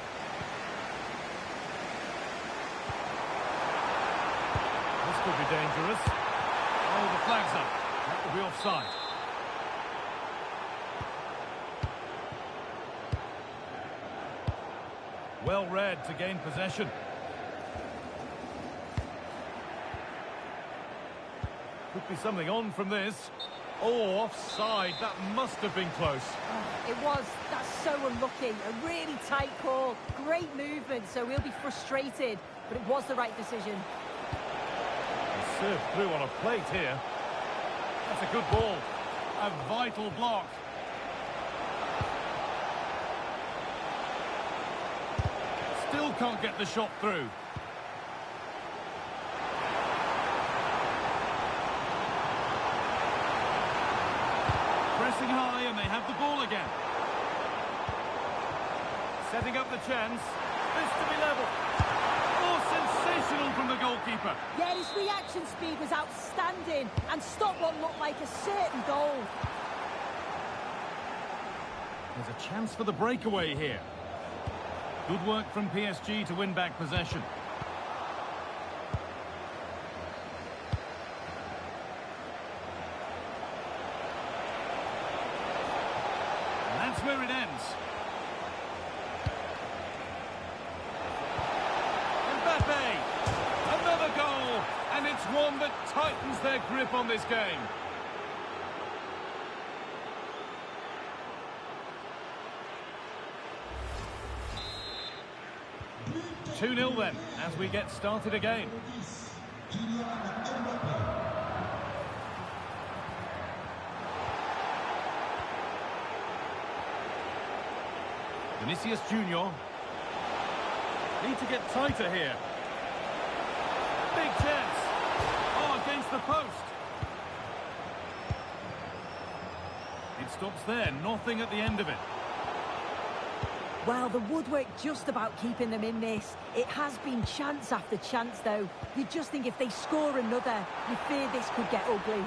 This could be dangerous. Oh, the flag's up. That will be offside. Well read to gain possession. Could be something on from this. Oh, offside. That must have been close.
It was. That's so unlucky. A really tight call. Great movement, so we'll be frustrated. But it was the right decision.
Served through on a plate here. That's a good ball. A vital block. Still can't get the shot through. Pressing high and they have the ball again. Setting up the chance. This to be level. Oh, sensational from the goalkeeper.
Yeah, his reaction speed was outstanding and stopped what looked like a certain goal.
There's a chance for the breakaway here. Good work from PSG to win back possession. And that's where it ends. Mbappe! Another goal! And it's one that tightens their grip on this game. Two-0 then, as we get started again. Vinicius Junior. Need to get tighter here. Big chance. Oh, against the post. It stops there, nothing at the end of it.
Well, the woodwork just about keeping them in this. It has been chance after chance, though. You just think if they score another, you fear this could get ugly.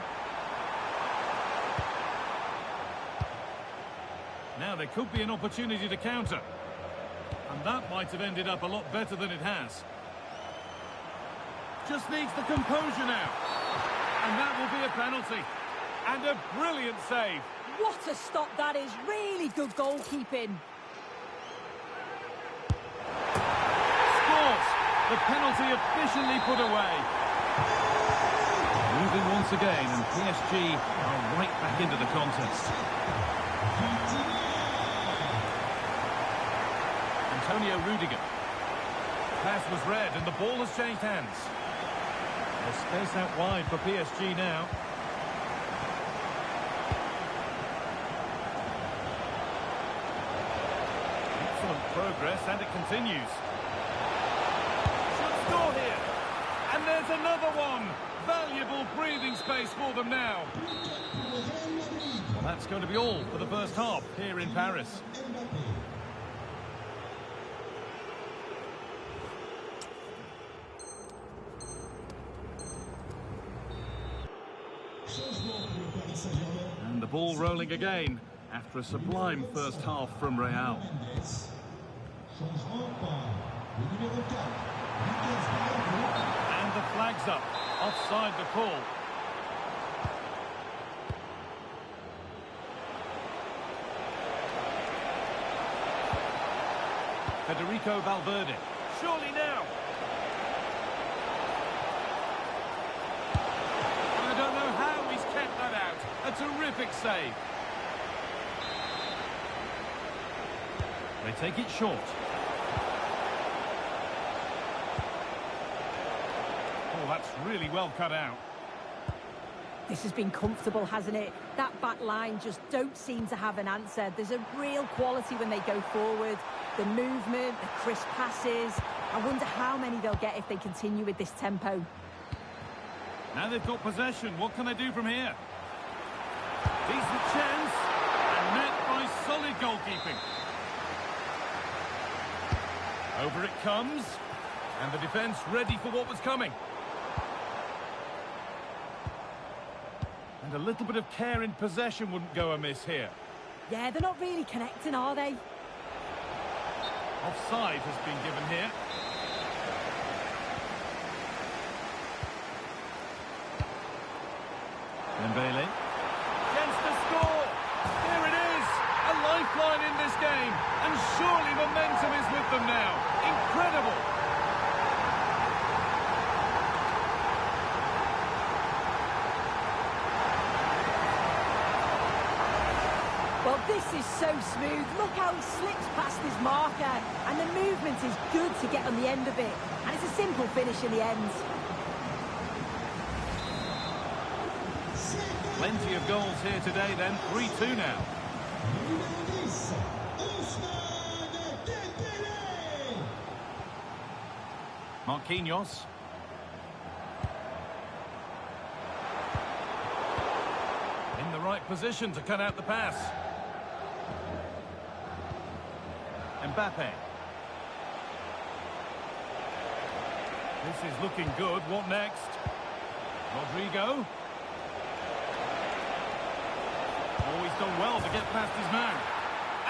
Now there could be an opportunity to counter. And that might have ended up a lot better than it has. Just needs the composure now. And that will be a penalty. And a brilliant save.
What a stop that is. Really good goalkeeping.
Scores. The penalty officially put away. Moving once again, and PSG are right back into the contest. Antonio Rudiger. Pass was read and the ball has changed hands. There's space out wide for PSG now. Excellent progress and it continues. Should score here. And there's another one. Valuable breathing space for them now. Well, that's going to be all for the first half here in Paris. And the ball rolling again after a sublime first half from Real. And the flag's up, offside the call. Federico Valverde. Surely now. I don't know how he's kept that out. A terrific save. They take it short. Oh, that's really well cut out.
This has been comfortable, hasn't it? That back line just don't seem to have an answer. There's a real quality when they go forward. The movement, the crisp passes. I wonder how many they'll get if they continue with this tempo.
Now they've got possession. What can they do from here? Decent chance. And met by solid goalkeeping. Over it comes. And the defence ready for what was coming. And a little bit of care in possession wouldn't go amiss here.
Yeah, they're not really connecting, are they?
Offside has been given here. Dembele. Chance to score. There it is. A lifeline in this game. And surely momentum is with them now. Incredible.
Well, this is so smooth. Look how he slips past his marker. And the movement is good to get on the end of it. And it's a simple finish in the end.
Plenty of goals here today then. 3-2 now. Marquinhos. In the right position to cut out the pass. Mbappe. This is looking good. What next? Rodrigo. Oh, he's done well to get past his man.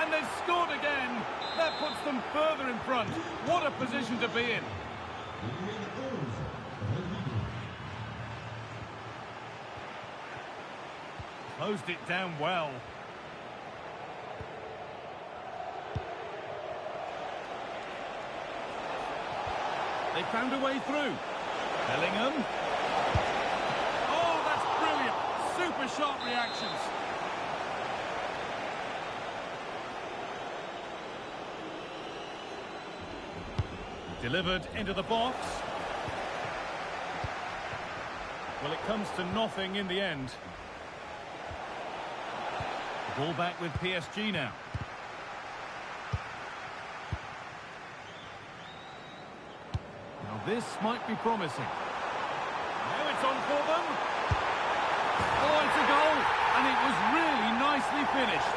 And they've scored again. That puts them further in front. What a position to be in. Closed it down well. They found a way through. Bellingham. Oh, that's brilliant. Super sharp reactions. Delivered into the box. Well, it comes to nothing in the end. Ball back with PSG now. Now this might be promising. Now it's on for them. Oh, it's a goal. And it was really nicely finished.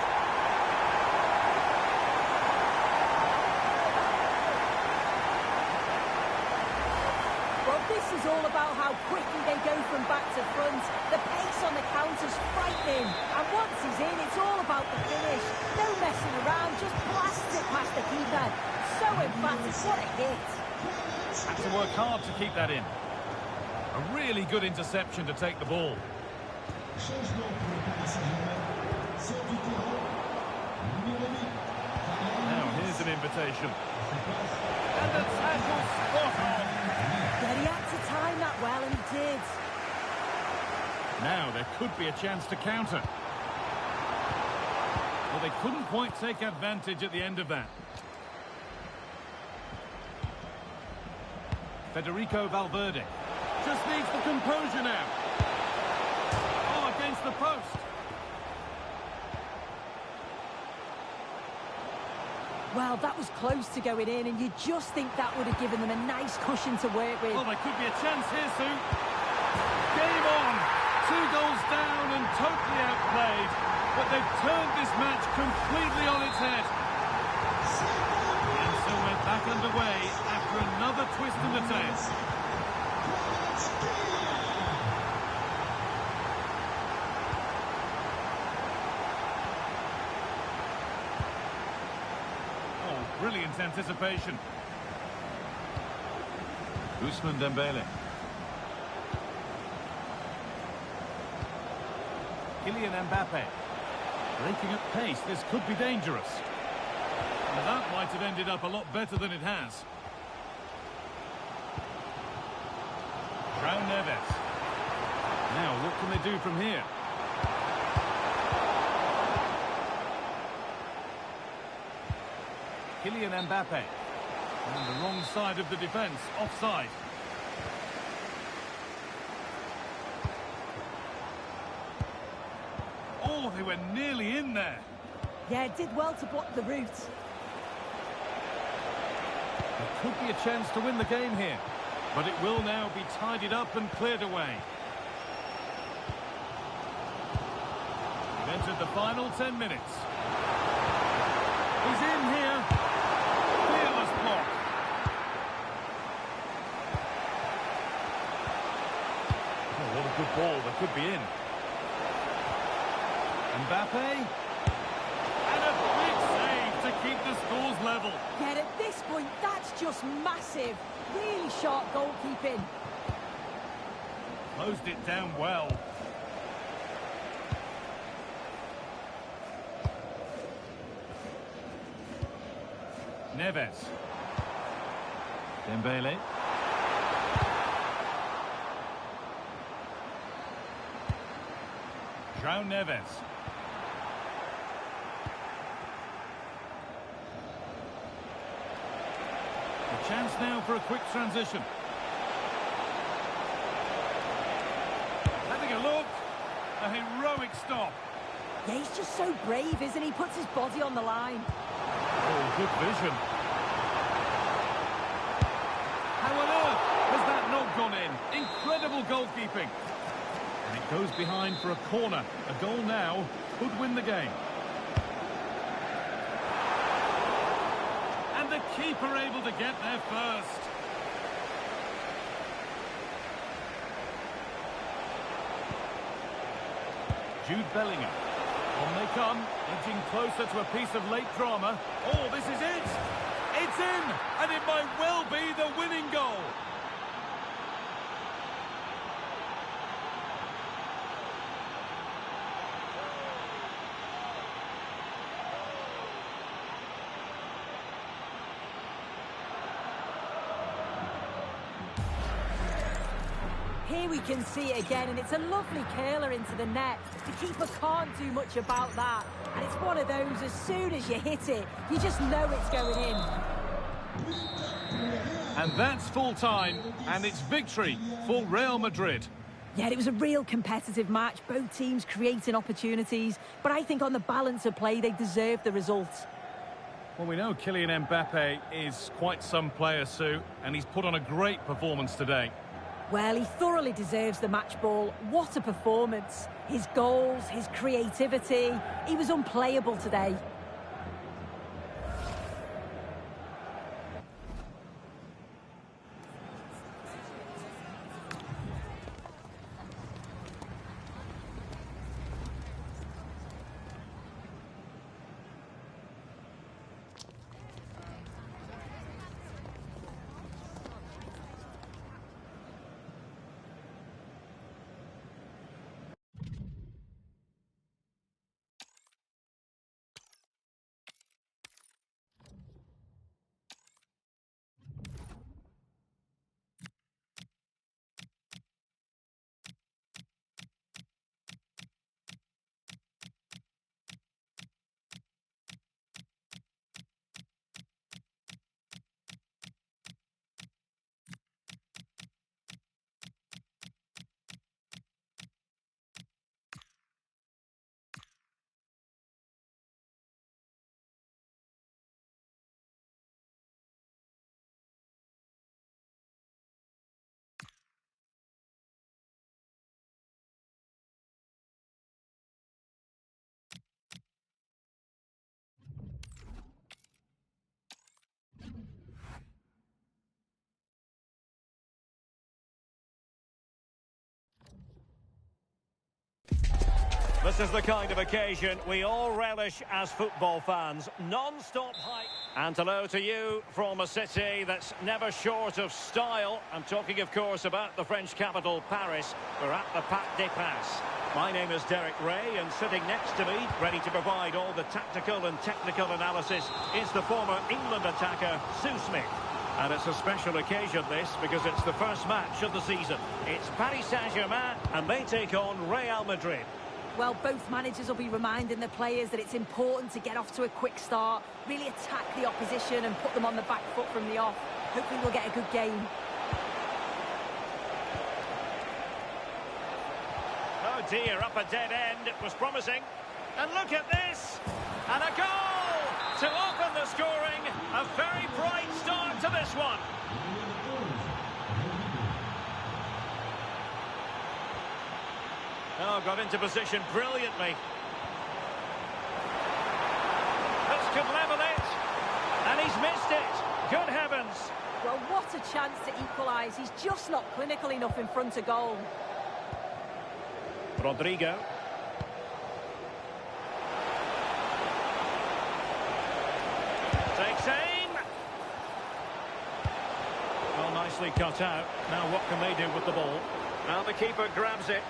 This is all about how quickly they go from back to front. The pace on the counter's frightening. And once he's in, it's all about the finish. No messing around, just blasts it past the keeper. So emphatic, what a hit.
Had to work hard to keep that in. A really good interception to take the ball. Now here's an invitation. And the tackle spot on.
Yeah, he had to time that well, and he did.
Now there could be a chance to counter. Well, they couldn't quite take advantage at the end of that. Federico Valverde just needs the composure now. Oh, against the post.
Well, that was close to going in, and you just think that would have given them a nice cushion to work with.
Well, there could be a chance here, Sue. Game on. 2 goals down and totally outplayed. But they've turned this match completely on its head. And so we're back underway after another twist in the tail. Brilliant anticipation. Ousmane Dembele. Kylian Mbappe. Breaking at pace, this could be dangerous. And that might have ended up a lot better than it has. João Neves. Now, what can they do from here? Kylian Mbappe. On the wrong side of the defence, offside. Oh, they were nearly in there.
Yeah, it did well to block the route.
There could be a chance to win the game here, but it will now be tidied up and cleared away. We've entered the final 10 minutes. He's in here. Fearless block. Oh, what a good ball. That could be in. Mbappe. And a big save to keep the scores level.
Yet at this point, that's just massive. Really sharp goalkeeping.
Closed it down well. Neves. Dembele. João Neves. A chance now for a quick transition. Having a look. A heroic stop.
Yeah, he's just so brave, isn't he? Puts his body on the line.
Oh, good vision. How on earth has that not gone in? Incredible goalkeeping. And it goes behind for a corner. A goal now could win the game. And the keeper able to get there first. Jude Bellingham. On they come, edging closer to a piece of late drama. Oh, this is it! It's in! And it might well be the winning goal!
Here we can see it again, and it's a lovely curler into the net. The keeper can't do much about that. And it's one of those, as soon as you hit it, you just know it's going in.
And that's full time, and it's victory for Real Madrid.
Yeah, it was a real competitive match. Both teams creating opportunities. But I think on the balance of play, they deserved the results.
Well, we know Kylian Mbappe is quite some player, Sue, and he's put on a great performance today.
Well, he thoroughly deserves the match ball. What a performance. His goals, his creativity. He was unplayable today.
This is the kind of occasion we all relish as football fans. Non-stop hype. And hello to you from a city that's never short of style. I'm talking, of course, about the French capital, Paris. We're at the Parc des Princes. My name is Derek Ray, and sitting next to me, ready to provide all the tactical and technical analysis, is the former England attacker, Sue Smith. And it's a special occasion, this, because it's the first match of the season. It's Paris Saint-Germain, and they take on Real Madrid.
Well, both managers will be reminding the players that it's important to get off to a quick start, really attack the opposition and put them on the back foot from the off. Hopefully we'll get a good game.
Oh dear, up a dead end. It was promising. And look at this! And a goal to open the scoring. A very bright start to this one. Oh, got into position brilliantly. This could level it. And he's missed it. Good heavens.
Well, what a chance to equalise. He's just not clinical enough in front of goal.
Rodrigo. Takes aim. Well, nicely cut out. Now what can they do with the ball? Now the keeper grabs it.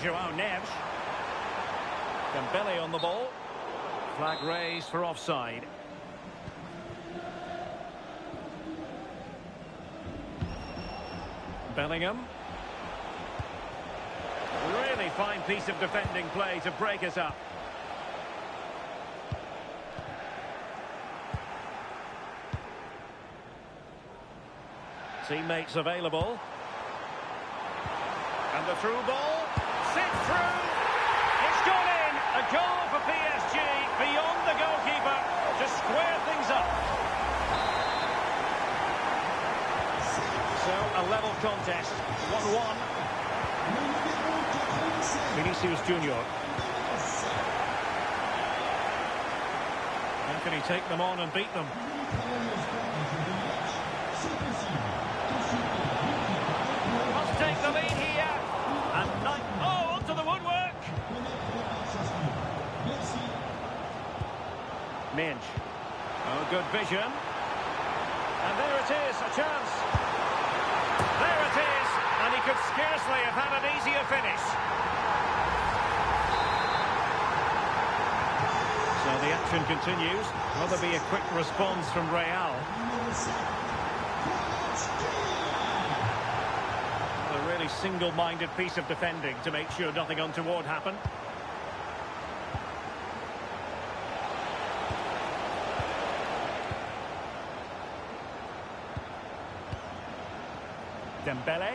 João Neves. Dembele on the ball. Flag raised for offside. Bellingham. Really fine piece of defending play to break us up. Teammates available. And the through ball. Sit through. It's gone in. A goal for PSG beyond the goalkeeper to square things up. So a level contest. 1-1. Vinicius Junior. How can he take them on and beat them? Must take the lead here. And onto the woodwork. Minch. Oh, good vision. And there it is, a chance. There it is. And he could scarcely have had an easier finish. So the action continues. Will there be a quick response from Real? A really single-minded piece of defending to make sure nothing untoward happened. Dembele.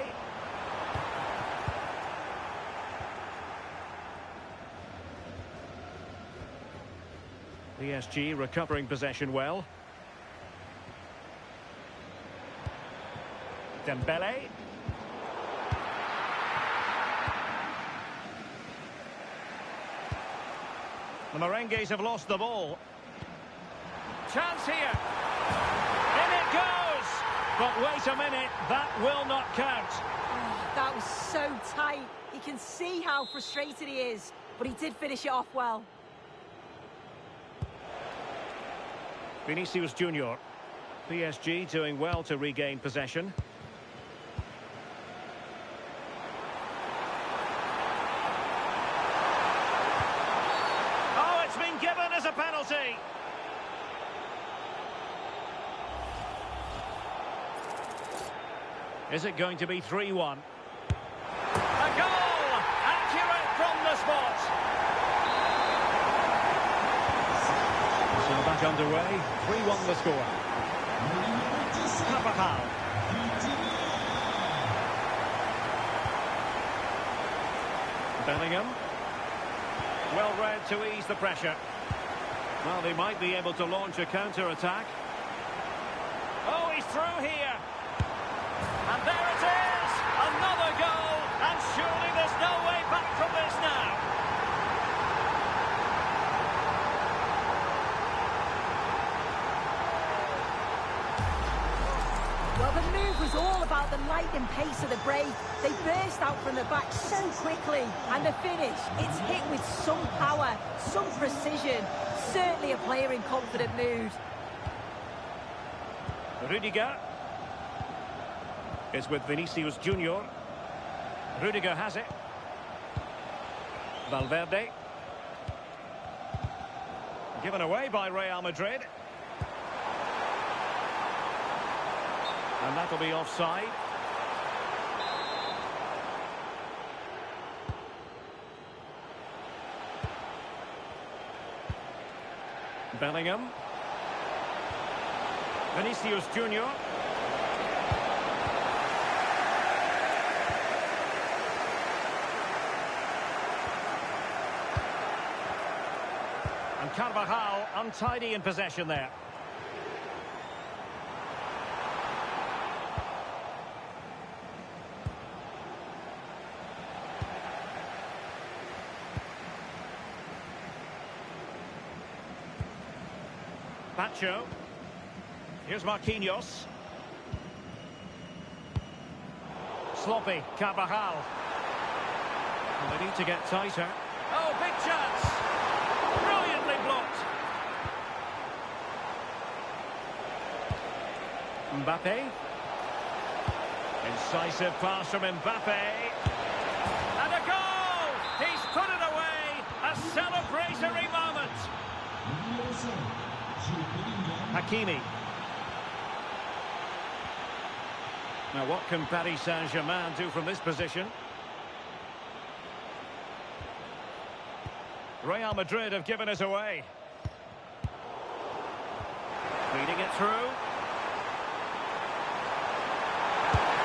PSG recovering possession well. Dembele. The Merengues have lost the ball. Chance here. In it goes. But wait a minute, that will not count.
Oh, that was so tight. You can see how frustrated he is, but he did finish it off well.
Vinicius Junior. PSG doing well to regain possession. Oh, it's been given as a penalty. Is it going to be 3-1? A goal! Accurate from the spot. So back underway. 3-1 the score. Carvajal. Bellingham. Well read to ease the pressure. Well, they might be able to launch a counter-attack. Oh, he's through here. And there it is! Another goal! And surely there's no way back from this now.
Well, the move move was all about the lightning pace of the break. They burst out from the back so quickly. And the finish, it's hit with some power, some precision. Certainly a player in confident mood.
Rudiger is with Vinicius Junior. Rudiger has it. Valverde. Given away by Real Madrid. And that'll be offside. Bellingham. Vinicius Junior. And Carvajal untidy in possession there. Pacho. Here's Marquinhos. Sloppy, Carvajal. And they need to get tighter. Oh, big chance! Brilliantly blocked. Mbappe. Incisive pass from Mbappe. And a goal! He's put it away! A celebratory moment! Hakimi. Now what can Paris Saint-Germain do from this position? Real Madrid have given it away. Feeding it through.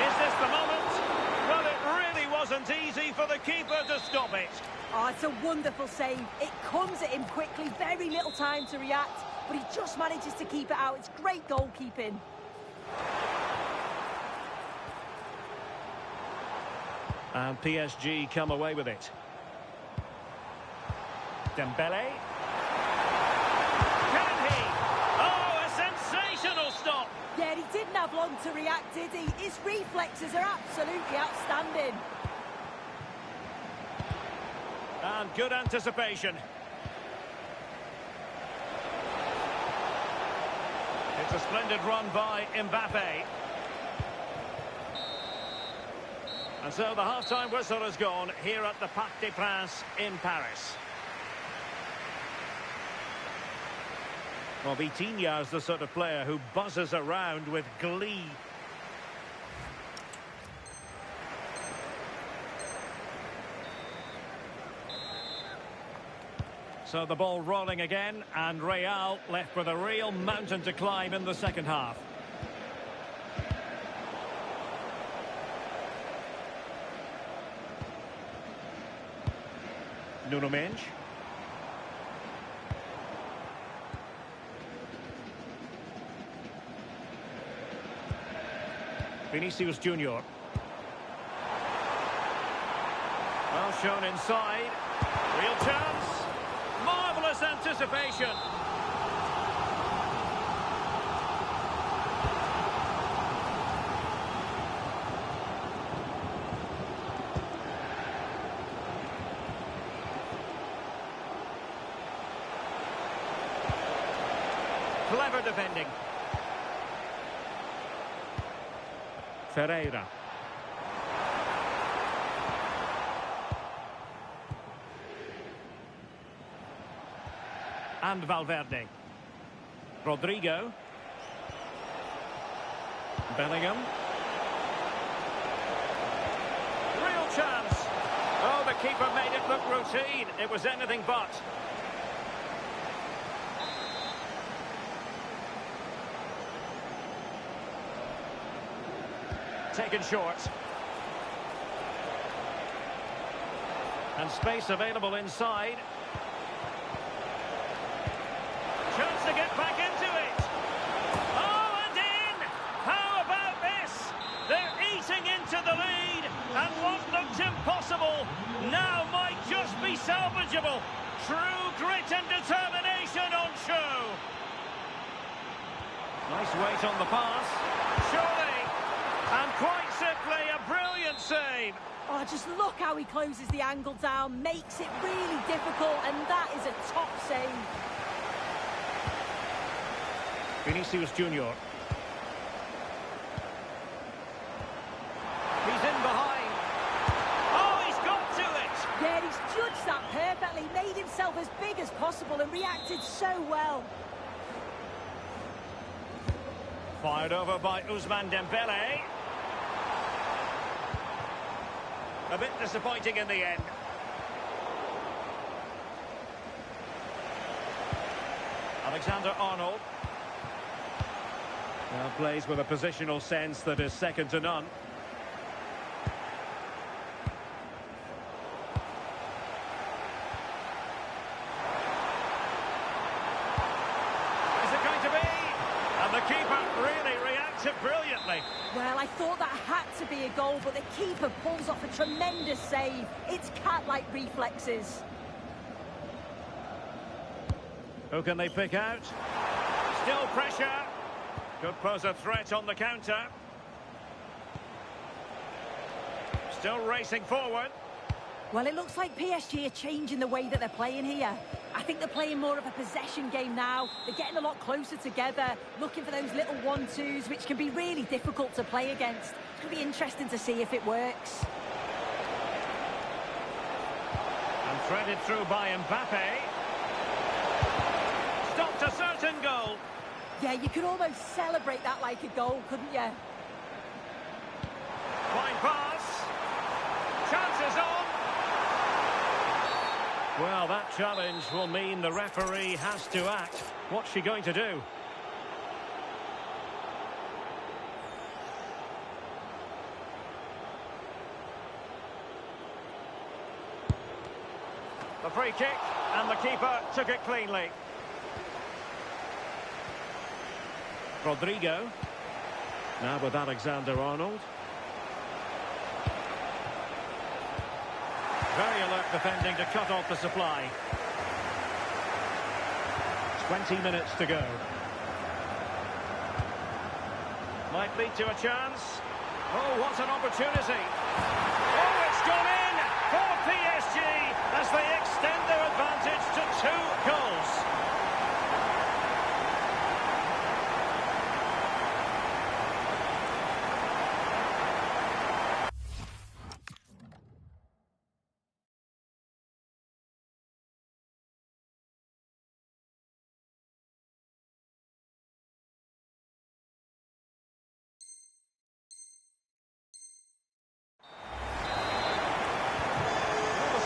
Is this the moment? Well, it really wasn't easy for the keeper to stop it.
Oh, it's a wonderful save. It comes at him quickly, very little time to react, but he just manages to keep it out. It's great goalkeeping.
And PSG come away with it. Dembele. Can he? Oh, a sensational stop.
Yeah, he didn't have long to react, did he? His reflexes are absolutely outstanding.
And good anticipation. It's a splendid run by Mbappe. And so the half-time whistle has gone here at the Parc des Princes in Paris. Well, Vitinha is the sort of player who buzzes around with glee. So the ball rolling again, and Real left with a real mountain to climb in the second half. Nuno Mendes. Vinicius Junior. Well shown inside. Real chance. Marvellous anticipation. Clever defending. Ferreira. And Valverde. Rodrigo. Bellingham. Real chance. Oh, the keeper made it look routine. It was anything but. Taken short. And space available inside. Chance to get back into it. Oh, and in! How about this? They're eating into the lead, and what looked impossible now might just be salvageable. True grit and determination on show. Nice weight on the pass. Surely. And quite simply, a brilliant save.
Oh, just look how he closes the angle down, makes it really difficult, and that is a top save.
Vinicius Junior. He's in behind. Oh, he's got to it.
Yeah, he's judged that perfectly, made himself as big as possible and reacted so well.
Fired over by Ousmane Dembele. A bit disappointing in the end. Alexander-Arnold. Now plays with a positional sense that is second to none. Is it going to be? And the keeper really reacted brilliantly.
Well, I thought that had to be a goal, but the keeper pulls off a tremendous save. It's cat-like reflexes.
Who can they pick out? Still pressure. Could pose a threat on the counter. Still racing forward.
Well, it looks like PSG are changing the way that they're playing here. I think they're playing more of a possession game now. They're getting a lot closer together, looking for those little 1-2s, which can be really difficult to play against. It's going to be interesting to see if it works.
And threaded through by Mbappe. Stopped a certain goal.
Yeah, you could almost celebrate that like a goal, couldn't you?
Fine pass. Chances on. Well, that challenge will mean the referee has to act. What's she going to do? The free kick, and the keeper took it cleanly. Rodrigo. Now with Alexander-Arnold. Very alert defending to cut off the supply. 20 minutes to go. Might lead to a chance. Oh, what an opportunity. Oh, it's gone in for PSG as they extend their advantage to 2 goals.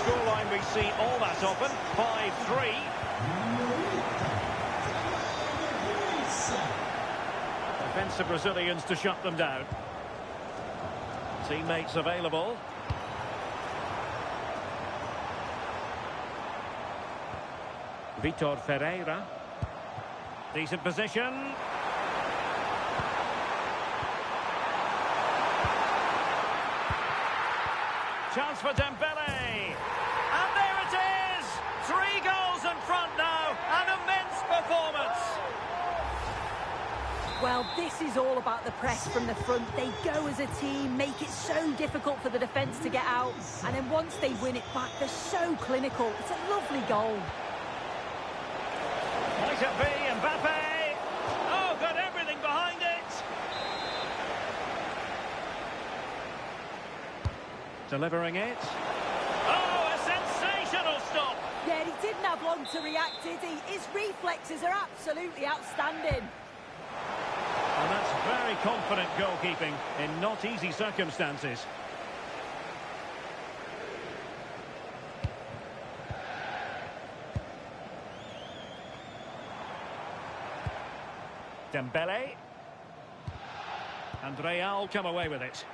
Scoreline we see all that often, 5-3. Defensive Brazilians to shut them down. Teammates available. Vitor Ferreira. Decent position. Chance for Dembele. And there it is! 3 goals in front now. An immense performance.
Well, this is all about the press from the front. They go as a team, make it so difficult for the defence to get out. And then once they win it back, they're so clinical. It's a lovely goal.
Might it be Mbappe? Oh, got everything behind it. Delivering it. Oh, a sensational stop.
Yeah, he didn't have long to react, did he? His reflexes are absolutely outstanding.
And that's very confident goalkeeping in not easy circumstances. Dembele. And Real come away with it.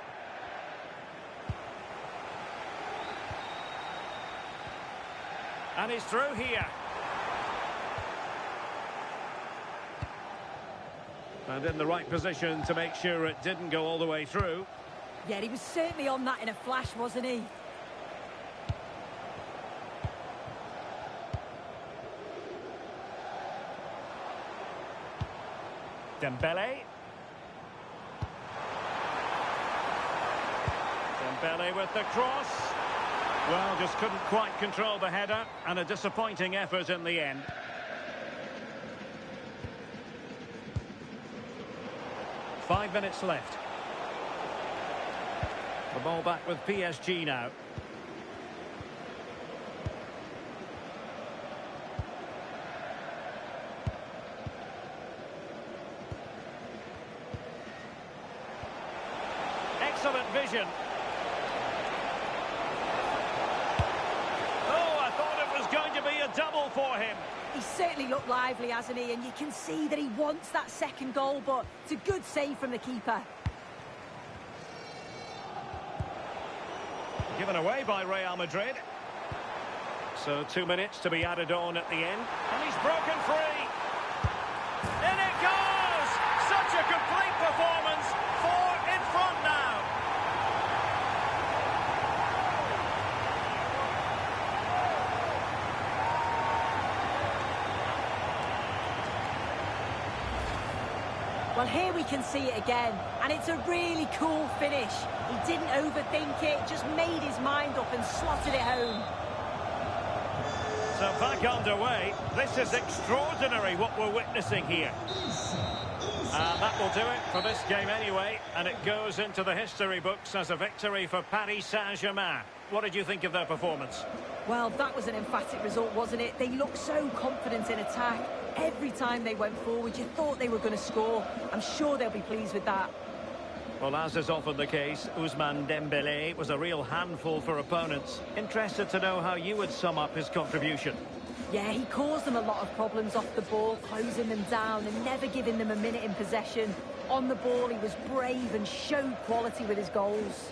And he's through here. And in the right position to make sure it didn't go all the way through.
Yeah, he was certainly on that in a flash, wasn't he?
Dembele. Dembele with the cross. Well, just couldn't quite control the header, and a disappointing effort in the end. Five minutes left. The ball back with PSG now. Excellent vision. Oh, I thought it was going to be a double for him.
He's certainly looked lively, hasn't he? And you can see that he wants that second goal, but it's a good save from the keeper.
Given away by Real Madrid. So 2 minutes to be added on at the end. And he's broken free. In it goes! Such a complete performance. 4 in front now.
Well, here we can see it again, and it's a really cool finish. He didn't overthink it, just made his mind up and slotted it home.
So back underway. This is extraordinary what we're witnessing here. And that will do it for this game anyway, and it goes into the history books as a victory for Paris Saint-Germain. What did you think of their performance?
Well, that was an emphatic result, wasn't it? They looked so confident in attack. Every time they went forward, you thought they were going to score. I'm sure they'll be pleased with that.
Well, as is often the case, Ousmane Dembele was a real handful for opponents. Interested to know how you would sum up his contribution.
Yeah, he caused them a lot of problems off the ball, closing them down and never giving them a minute in possession. On the ball, he was brave and showed quality with his goals.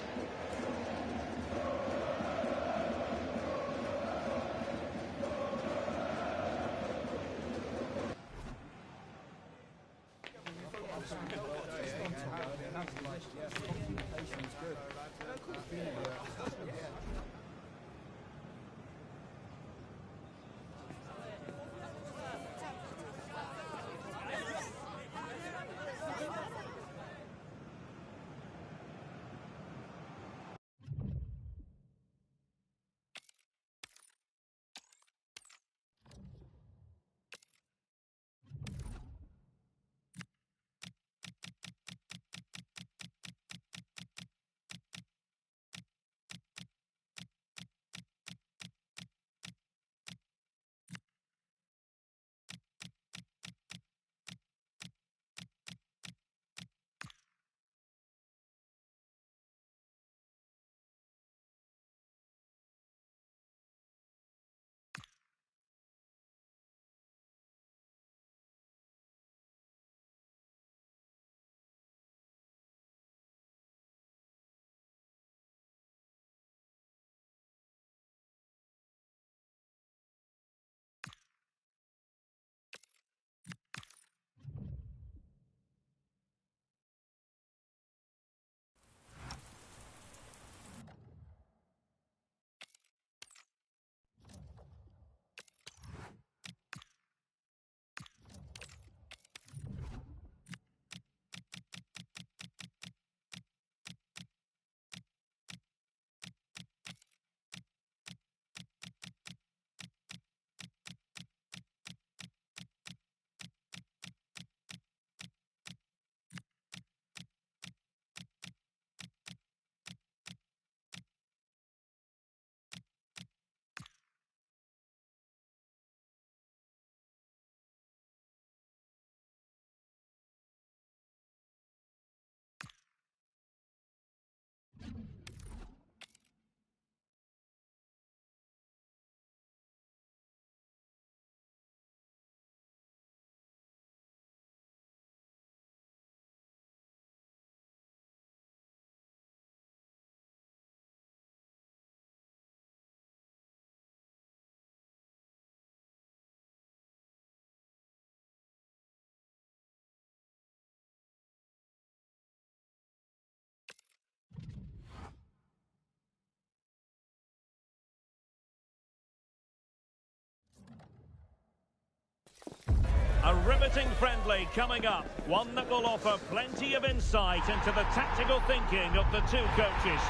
A riveting friendly coming up, one that will offer plenty of insight into the tactical thinking of the two coaches.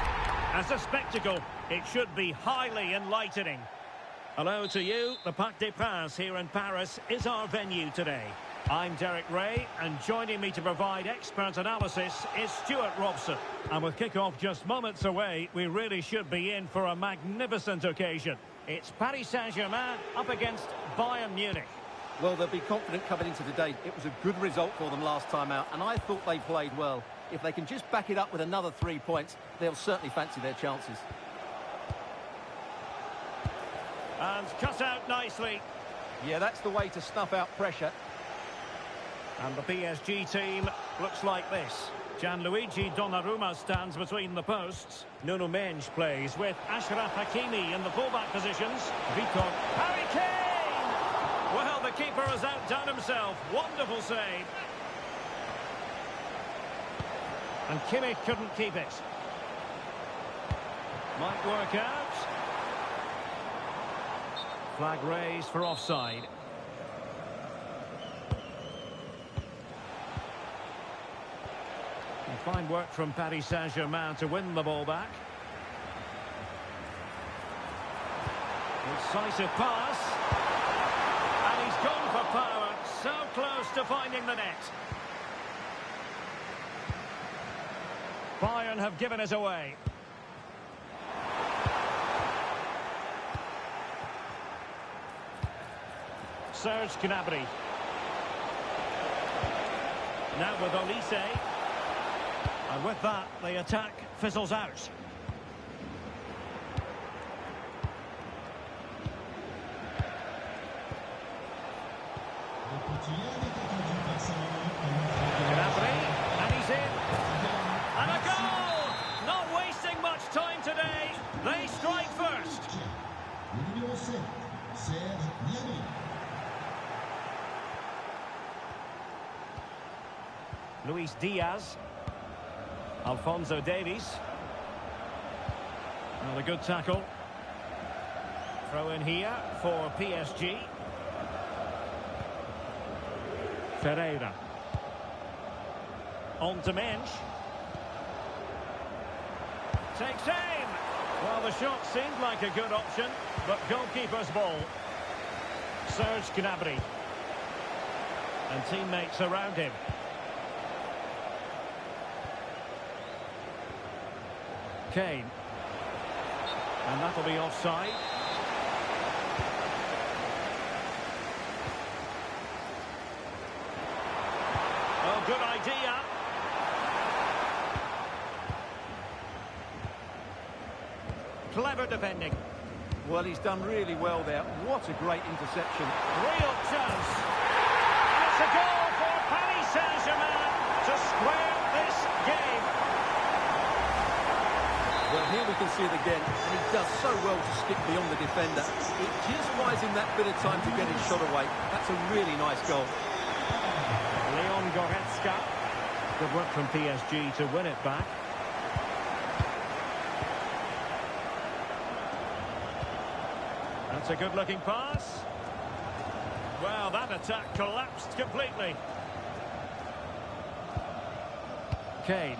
As a spectacle, it should be highly enlightening. Hello to you. The Parc des Princes here in Paris is our venue today. I'm Derek Ray, and joining me to provide expert analysis is Stuart Robson. And with kick-off just moments away, we really should be in for a magnificent occasion. It's Paris Saint-Germain up against Bayern Munich.
Well, they'll be confident coming into today. It was a good result for them last time out, and I thought they played well. If they can just back it up with another 3 points, they'll certainly fancy their chances.
And cut out nicely.
Yeah, that's the way to snuff out pressure.
And the PSG team looks like this. Gianluigi Donnarumma stands between the posts. Nuno Mendes plays with Achraf Hakimi in the fullback positions. Vitor Harry Kane! Well, the keeper has outdone himself. Wonderful save. And Kimmich couldn't keep it. Might work out. Flag raised for offside. And fine work from Paris Saint-Germain to win the ball back. Incisive pass. And he's gone for power. So close to finding the net. Bayern have given it away. Serge Gnabry. Now with Olise. And with that, the attack fizzles out. Gnabry, and he's in. And a goal! Not wasting much time today. They strike first. Luis Diaz. Alphonso Davies. Not a good tackle. Throw in here for PSG. Ferreira. On to Mensch. Takes aim. Well, the shot seemed like a good option, but goalkeeper's ball. Serge Gnabry. And teammates around him. Kane. And that'll be offside. Oh, good idea. Clever defending.
Well, he's done really well there. What a great interception.
Real chance. And it's a goal for Paris Saint-Germain to square this game.
Well, here we can see it again, and he does so well to skip beyond the defender. It just buys him that bit of time to get his shot away. That's a really nice goal.
Leon Goretzka. Good work from PSG to win it back. That's a good-looking pass. Well, that attack collapsed completely. Kane.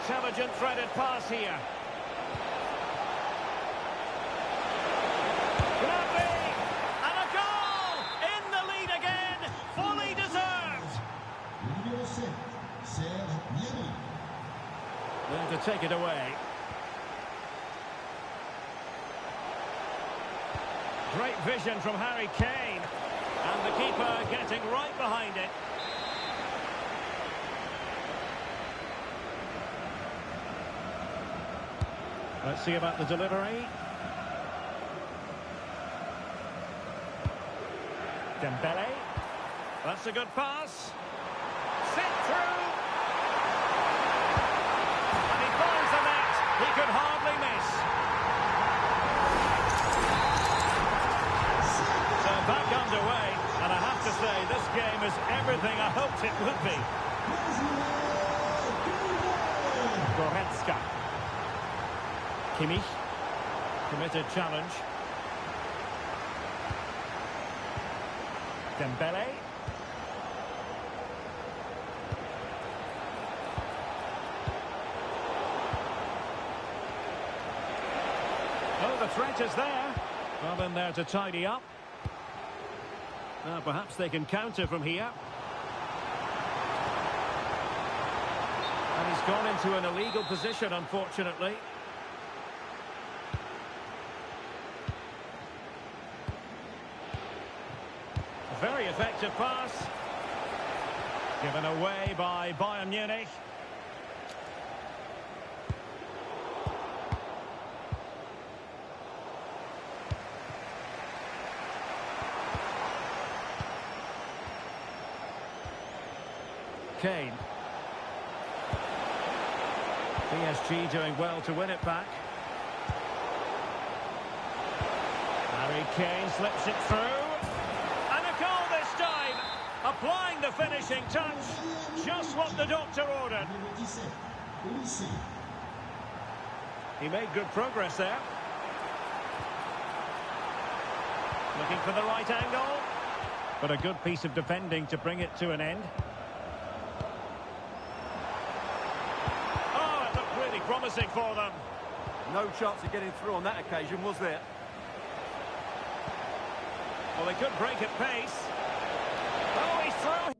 Intelligent threaded pass here. Gnabry! And a goal! In the lead again! Fully deserved! There to take it away. Great vision from Harry Kane. And the keeper getting right behind it. Let's see about the delivery. Dembele. That's a good pass. Sent through. And he finds the net. He could hardly miss. So back underway. And I have to say, this game is everything I hoped it would be. Goretzka. Kimmich. Committed challenge. Dembele. threat is there. Well, in there to tidy up. Perhaps they can counter from here. And he's gone into an illegal position, unfortunately. A very effective pass. Given away by Bayern Munich. Kane. PSG doing well to win it back. Harry Kane slips it through. And a goal this time. Applying the finishing touch. Just what the doctor ordered. He made good progress there. Looking for the right angle. But a good piece of defending to bring it to an end. Promising for them.
No chance of getting through on that occasion, was there?
Well, they could break at pace. Oh, he's through.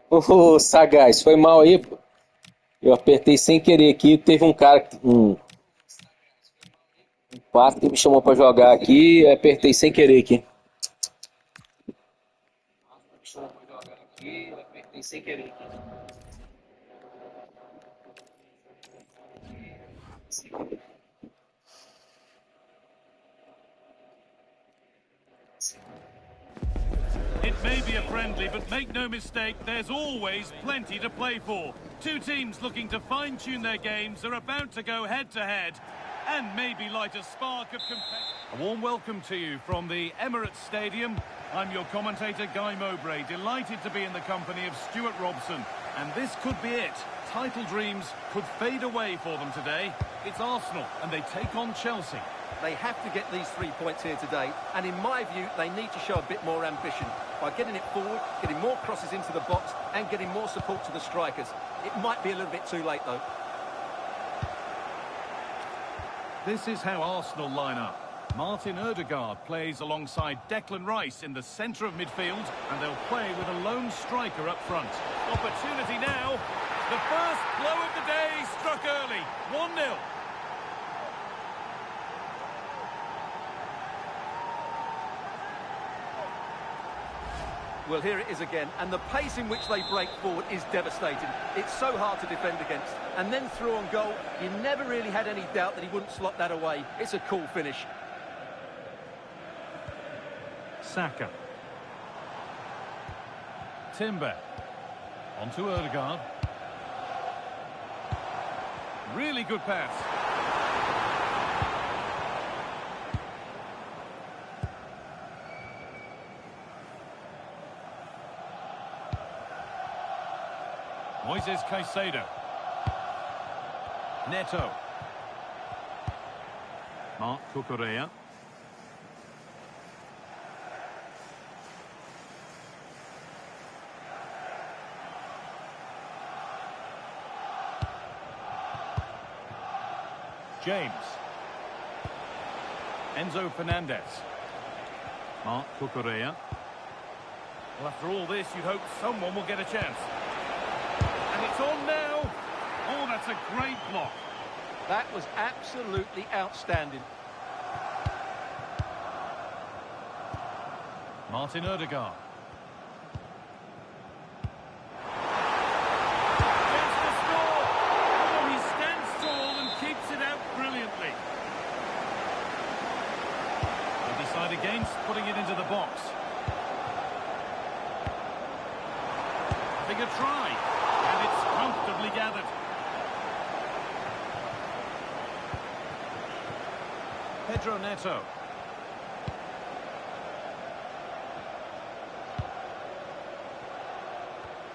Ô, sagaz, foi mal aí, pô. Eu apertei sem querer aqui. Teve um cara, um pato que me chamou pra jogar aqui. Eu apertei sem querer aqui.
It may be a friendly, but make no mistake, there's always plenty to play for. Two teams looking to fine-tune their games are about to go head-to-head and maybe light a spark of competition. A warm welcome to you from the Emirates Stadium. I'm your commentator, Guy Mowbray, delighted to be in the company of Stuart Robson. And this could be it. Title dreams could fade away for them today. It's Arsenal, and they take on Chelsea.
They have to get these 3 points here today, and in my view, they need to show a bit more ambition by getting it forward, getting more crosses into the box, and getting more support to the strikers. It might be a little bit too late, though.
This is how Arsenal line up. Martin Odegaard plays alongside Declan Rice in the centre of midfield, and they'll play with a lone striker up front. Opportunity now. The first blow of the day struck early. 1-0.
Well, here it is again, and the pace in which they break forward is devastating. It's so hard to defend against. And then through on goal, you never really had any doubt that he wouldn't slot that away. It's a cool finish.
Saka. Timber. On to Odegaard. Really good pass. Moises Caicedo. Neto. Marc Cucurella. James. Enzo Fernandez. Marc Cucurella. Well, after all this, you'd hope someone will get a chance. And it's on now. Oh, that's a great block.
That was absolutely outstanding.
Martin Odegaard. Chance to score. Oh, he stands tall and keeps it out brilliantly. They decide against putting it into the box. Having a try. And it's comfortably gathered. Pedro Neto.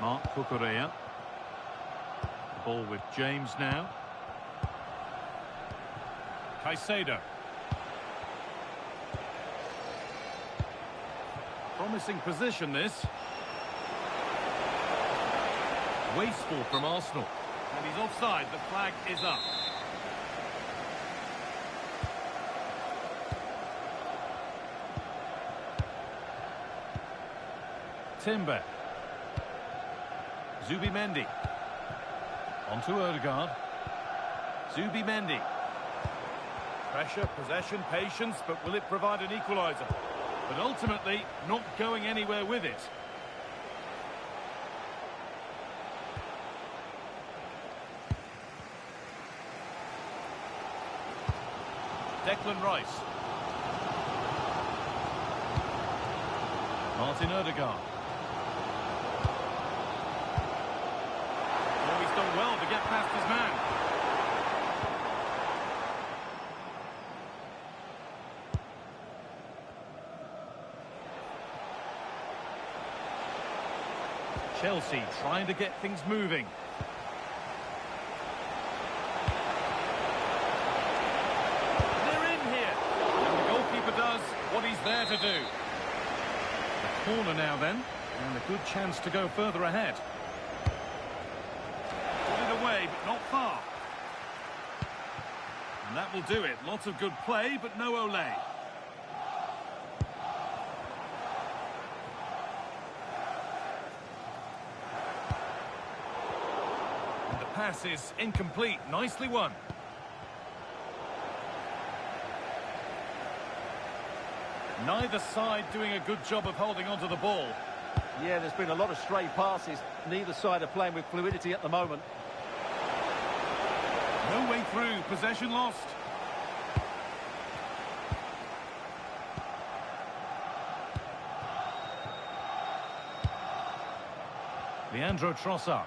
Marc Cucurella. Ball with James now. Caicedo. Promising position, this. Wasteful from Arsenal. And he's offside. The flag is up. Timber. Zubimendi. On to Odegaard. Zubimendi. Pressure, possession, patience, but will it provide an equaliser? But ultimately, not going anywhere with it. Declan Rice. Martin Odegaard. Oh, he's done well to get past his man. Chelsea trying to get things moving. They're in here. And the goalkeeper does what he's there to do. A corner now then, and a good chance to go further ahead. Put it away, but not far. And that will do it. Lots of good play, but no Olé. Pass is incomplete. Nicely won. Neither side doing a good job of holding onto the ball.
Yeah, there's been a lot of stray passes. Neither side are playing with fluidity at the moment.
No way through. Possession lost. Leandro Trossard.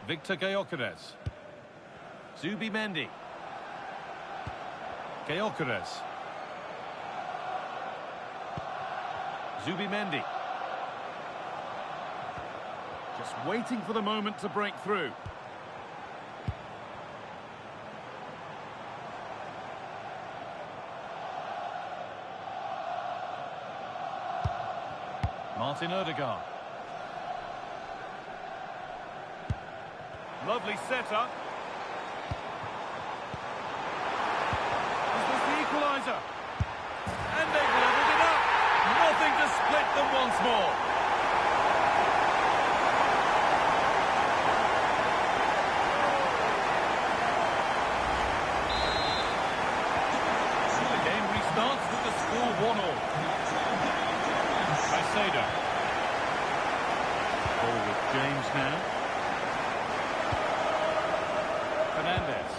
Victor Gyökeres. Zubimendi. Gyökeres. Zubimendi. Just waiting for the moment to break through. Martin Odegaard. Lovely setup. Is this the equaliser? And they've levelled it up. Nothing to split them once more. The game restarts with the score 1-1. Caicedo. Ball with James now. Fernandez.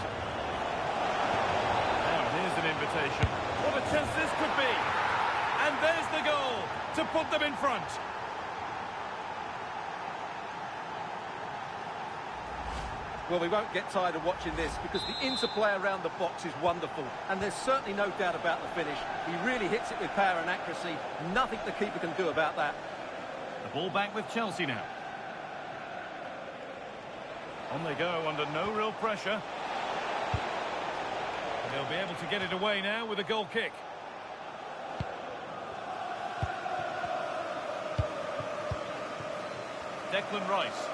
Now here's an invitation. What a chance this could be. And there's the goal to put them in front.
Well, we won't get tired of watching this because the interplay around the box is wonderful. And there's certainly no doubt about the finish. He really hits it with power and accuracy. Nothing the keeper can do about that.
The ball back with Chelsea now. On they go under no real pressure. And they'll be able to get it away now with a goal kick. Declan Rice.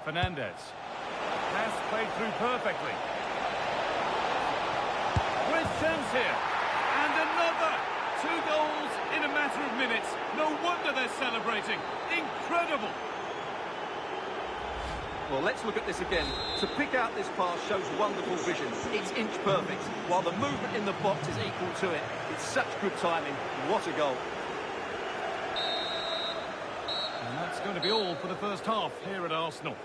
Fernandez. Pass played through perfectly. Great chance here. And another! 2 goals in a matter of minutes. No wonder they're celebrating. Incredible!
Well, let's look at this again. To pick out this pass shows wonderful vision. It's inch perfect, while the movement in the box is equal to it. It's such good timing. What a goal.
And that's going to be all for the first half here at Arsenal.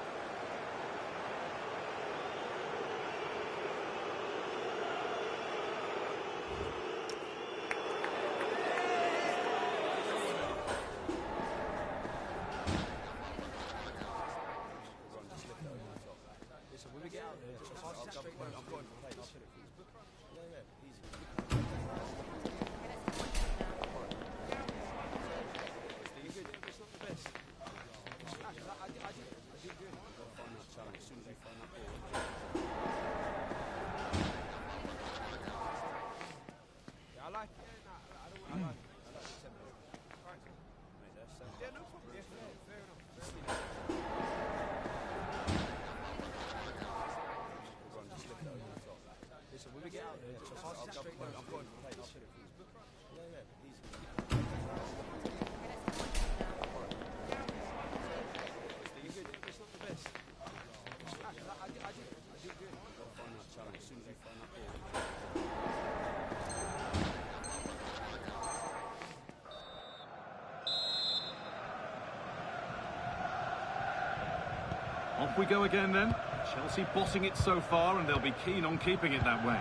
Off we go again then. Chelsea bossing it so far, and they'll be keen on keeping it that way.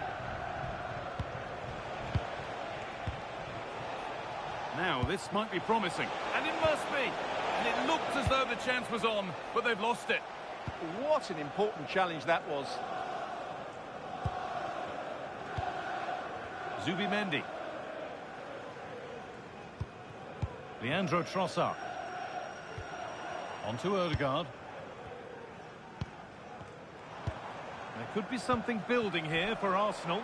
Now, this might be promising. And it must be. And it looked as though the chance was on, but they've lost it.
What an important challenge that was.
Zubimendi. Leandro Trossard. On to Odegaard. There could be something building here for Arsenal.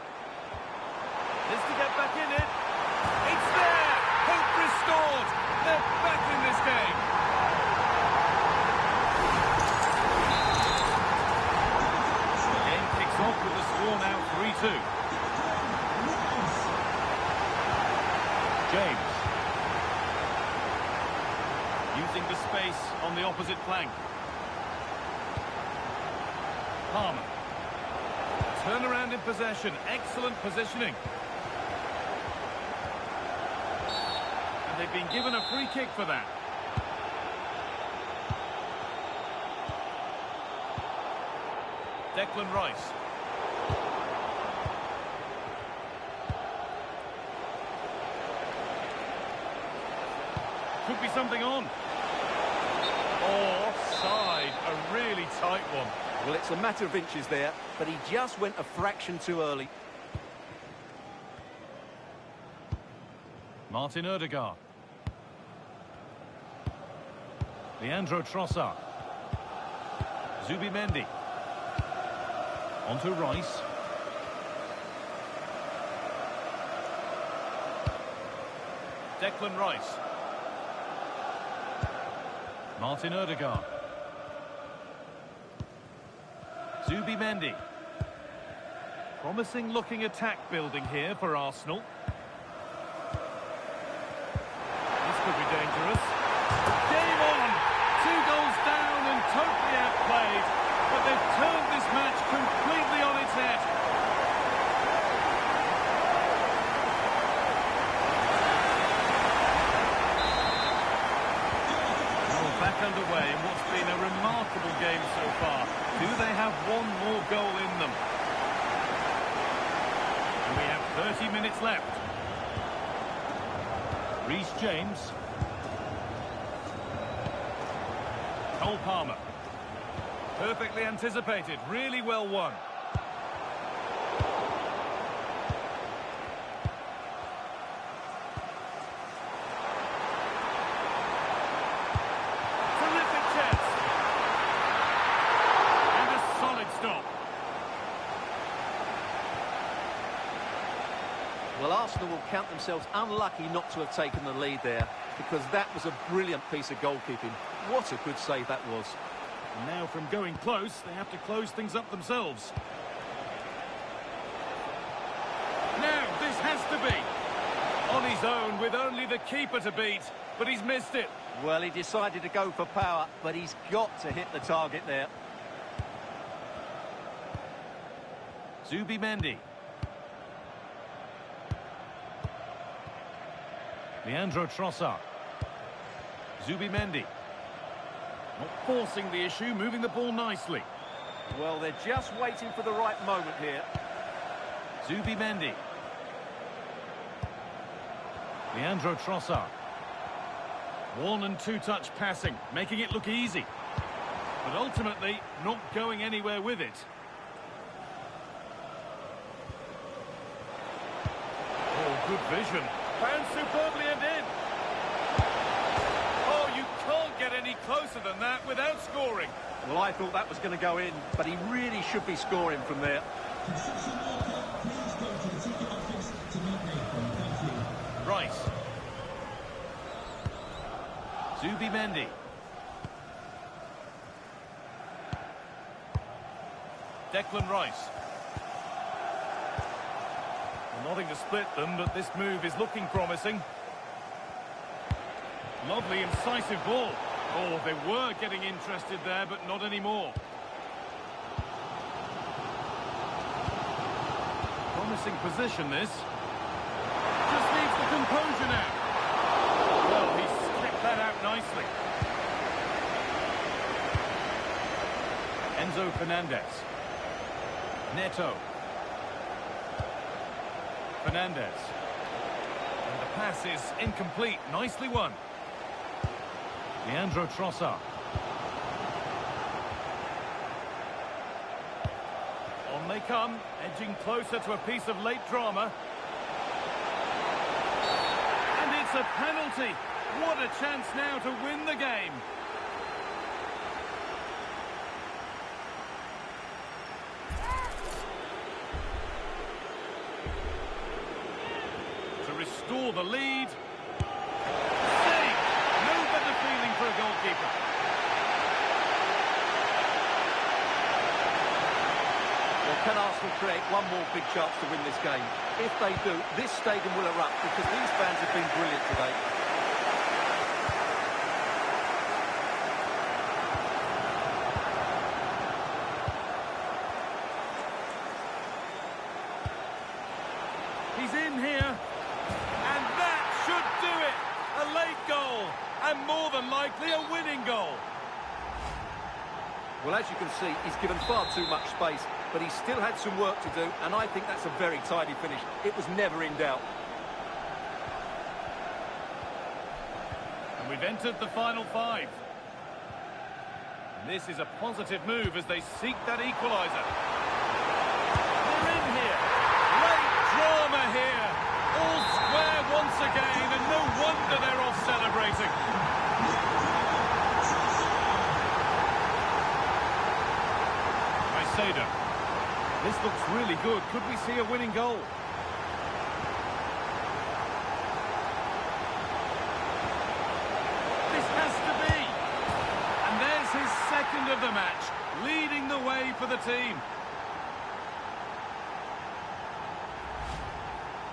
This to get back in it. It's there! Hope restored! They're back in this game. The game kicks off with the score now 3-2. James. Using the space on the opposite flank. Palmer. Turnaround in possession. Excellent positioning. And they've been given a free kick for that. Declan Rice. Could be something on. Offside. A really tight one.
Well, it's a matter of inches there, but he just went a fraction too early.
Martin Odegaard. Leandro Trossard. Zubimendi. On to Rice. Declan Rice. Martin Odegaard. Zubimendi. Promising looking attack building here for Arsenal. This could be dangerous. Game on! 2 goals down and totally outplayed. But they've turned this match completely on its head. Well, back underway in what's been a remarkable game so far. Do they have one more goal in them? And we have 30 minutes left. Reece James. Cole Palmer. Perfectly anticipated, really well won. Terrific chance. And a solid stop.
Well, Arsenal will count themselves unlucky not to have taken the lead there, because that was a brilliant piece of goalkeeping. What a good save that was.
And now from going close, they have to close things up themselves. Now, this has to be. On his own, with only the keeper to beat, but he's missed it.
Well, he decided to go for power, but he's got to hit the target there.
Zubimendi. Leandro Trossard. Zubimendi. Not forcing the issue, moving the ball nicely.
Well, they're just waiting for the right moment here.
Zubimendi. Leandro Trossard. 1- and 2-touch passing, making it look easy. But ultimately, not going anywhere with it. Oh, good vision. Found superbly and in. Oh, you can't get any closer than that without scoring.
Well, I thought that was going to go in, but he really should be scoring from there.
Rice. Zubimendi. Declan Rice. Well, nothing to split them, but this move is looking promising. Lovely, incisive ball. Oh, they were getting interested there, but not anymore. Promising position, this. Just needs the composure now. Well, he's kept that out nicely. Enzo Fernandez. Neto. Fernandez. And the pass is incomplete. Nicely won. Leandro Trossard. On they come, edging closer to a piece of late drama. And it's a penalty. What a chance now to win the game. To restore the lead. Save! No better feeling for a goalkeeper.
Well, can Arsenal create one more big chance to win this game? If they do, this stadium will erupt because these fans have been brilliant today.
He's in here, and that should do it. A late goal, and more than likely a winning goal.
Well, as you can see, he's given far too much space, but he still had some work to do, and I think that's a very tidy finish. It was never in doubt.
And we've entered the final five. And this is a positive move as they seek that equaliser. They're in here. Late drama here. All square once again, and no wonder they're off celebrating. Caicedo. This looks really good. Could we see a winning goal? This has to be. And there's his second of the match, leading the way for the team.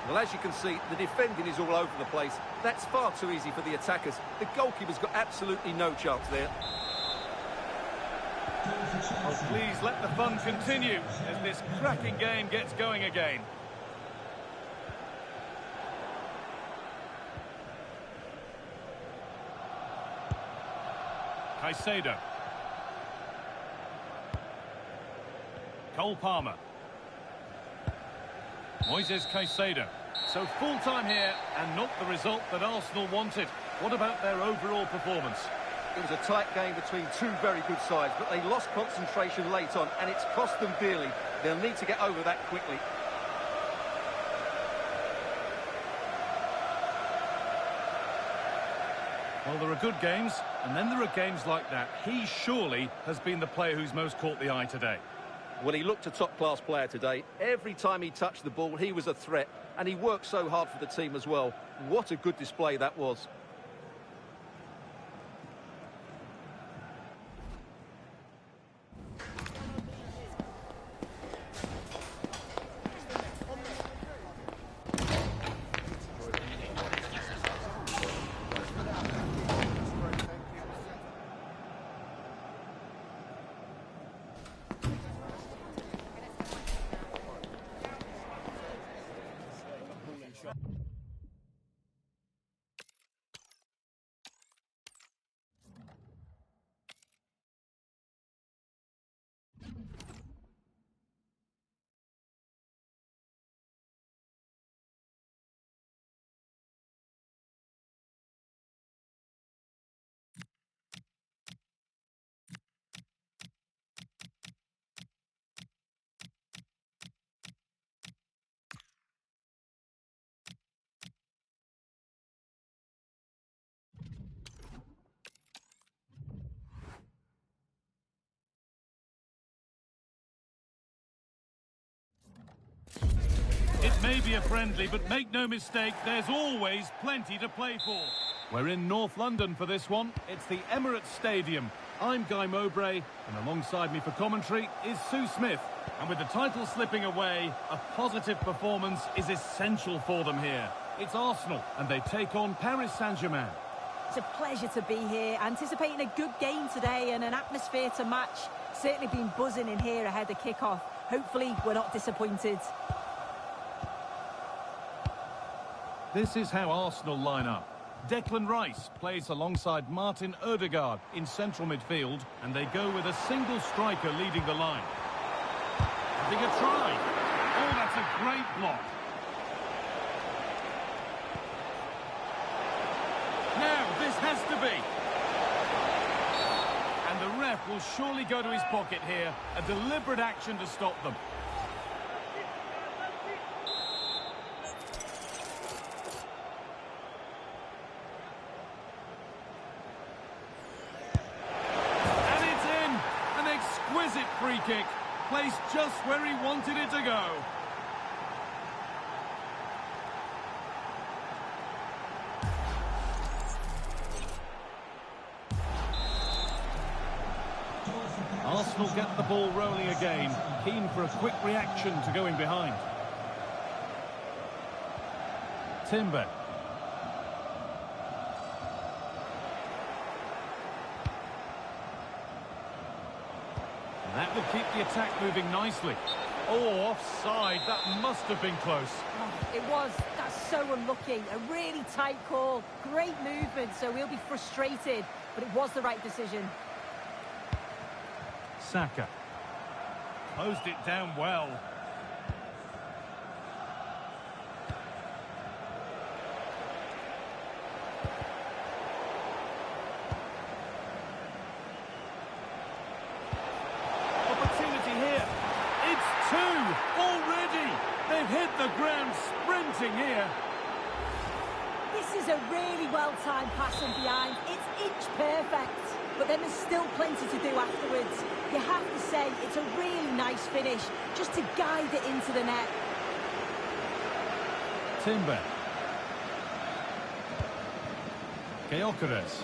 Well, as you can see, the defending is all over the place. That's far too easy for the attackers. The goalkeeper's got absolutely no chance there.
Oh, please let the fun continue as this cracking game gets going again. Caicedo. Cole Palmer. Moises Caicedo. So full time here and not the result that Arsenal wanted. What about their overall performance?
It was a tight game between two very good sides, but they lost concentration late on, and it's cost them dearly. They'll need to get over that quickly.
Well, there are good games, and then there are games like that. He surely has been the player who's most caught the eye today.
Well, he looked a top-class player today. Every time he touched the ball, he was a threat, and he worked so hard for the team as well. What a good display that was.
It may be a friendly, but make no mistake, there's always plenty to play for. We're in North London for this one. It's the Emirates Stadium. I'm Guy Mowbray, and alongside me for commentary is Sue Smith. And with the title slipping away, a positive performance is essential for them here. It's Arsenal, and they take on Paris Saint-Germain.
It's a pleasure to be here, anticipating a good game today and an atmosphere to match. Certainly been buzzing in here ahead of kick-off. Hopefully, we're not disappointed.
This is how Arsenal line up. Declan Rice plays alongside Martin Odegaard in central midfield, and they go with a single striker leading the line. Having a try. Oh, that's a great block. Now, this has to be. And the ref will surely go to his pocket here. A deliberate action to stop them. Free kick, placed just where he wanted it to go. Arsenal get the ball rolling again, keen for a quick reaction to going behind. Timber. That will keep the attack moving nicely. Oh, offside. That must have been close.
Oh, it was. That's so unlucky. A really tight call. Great movement, so he'll be frustrated. But it was the right decision.
Saka. Closed it down well. Hit the ground sprinting here.
This is a really well-timed pass from behind. It's inch perfect. But then there's still plenty to do afterwards. You have to say, it's a really nice finish, just to guide it into the net.
Timber. Gyökeres.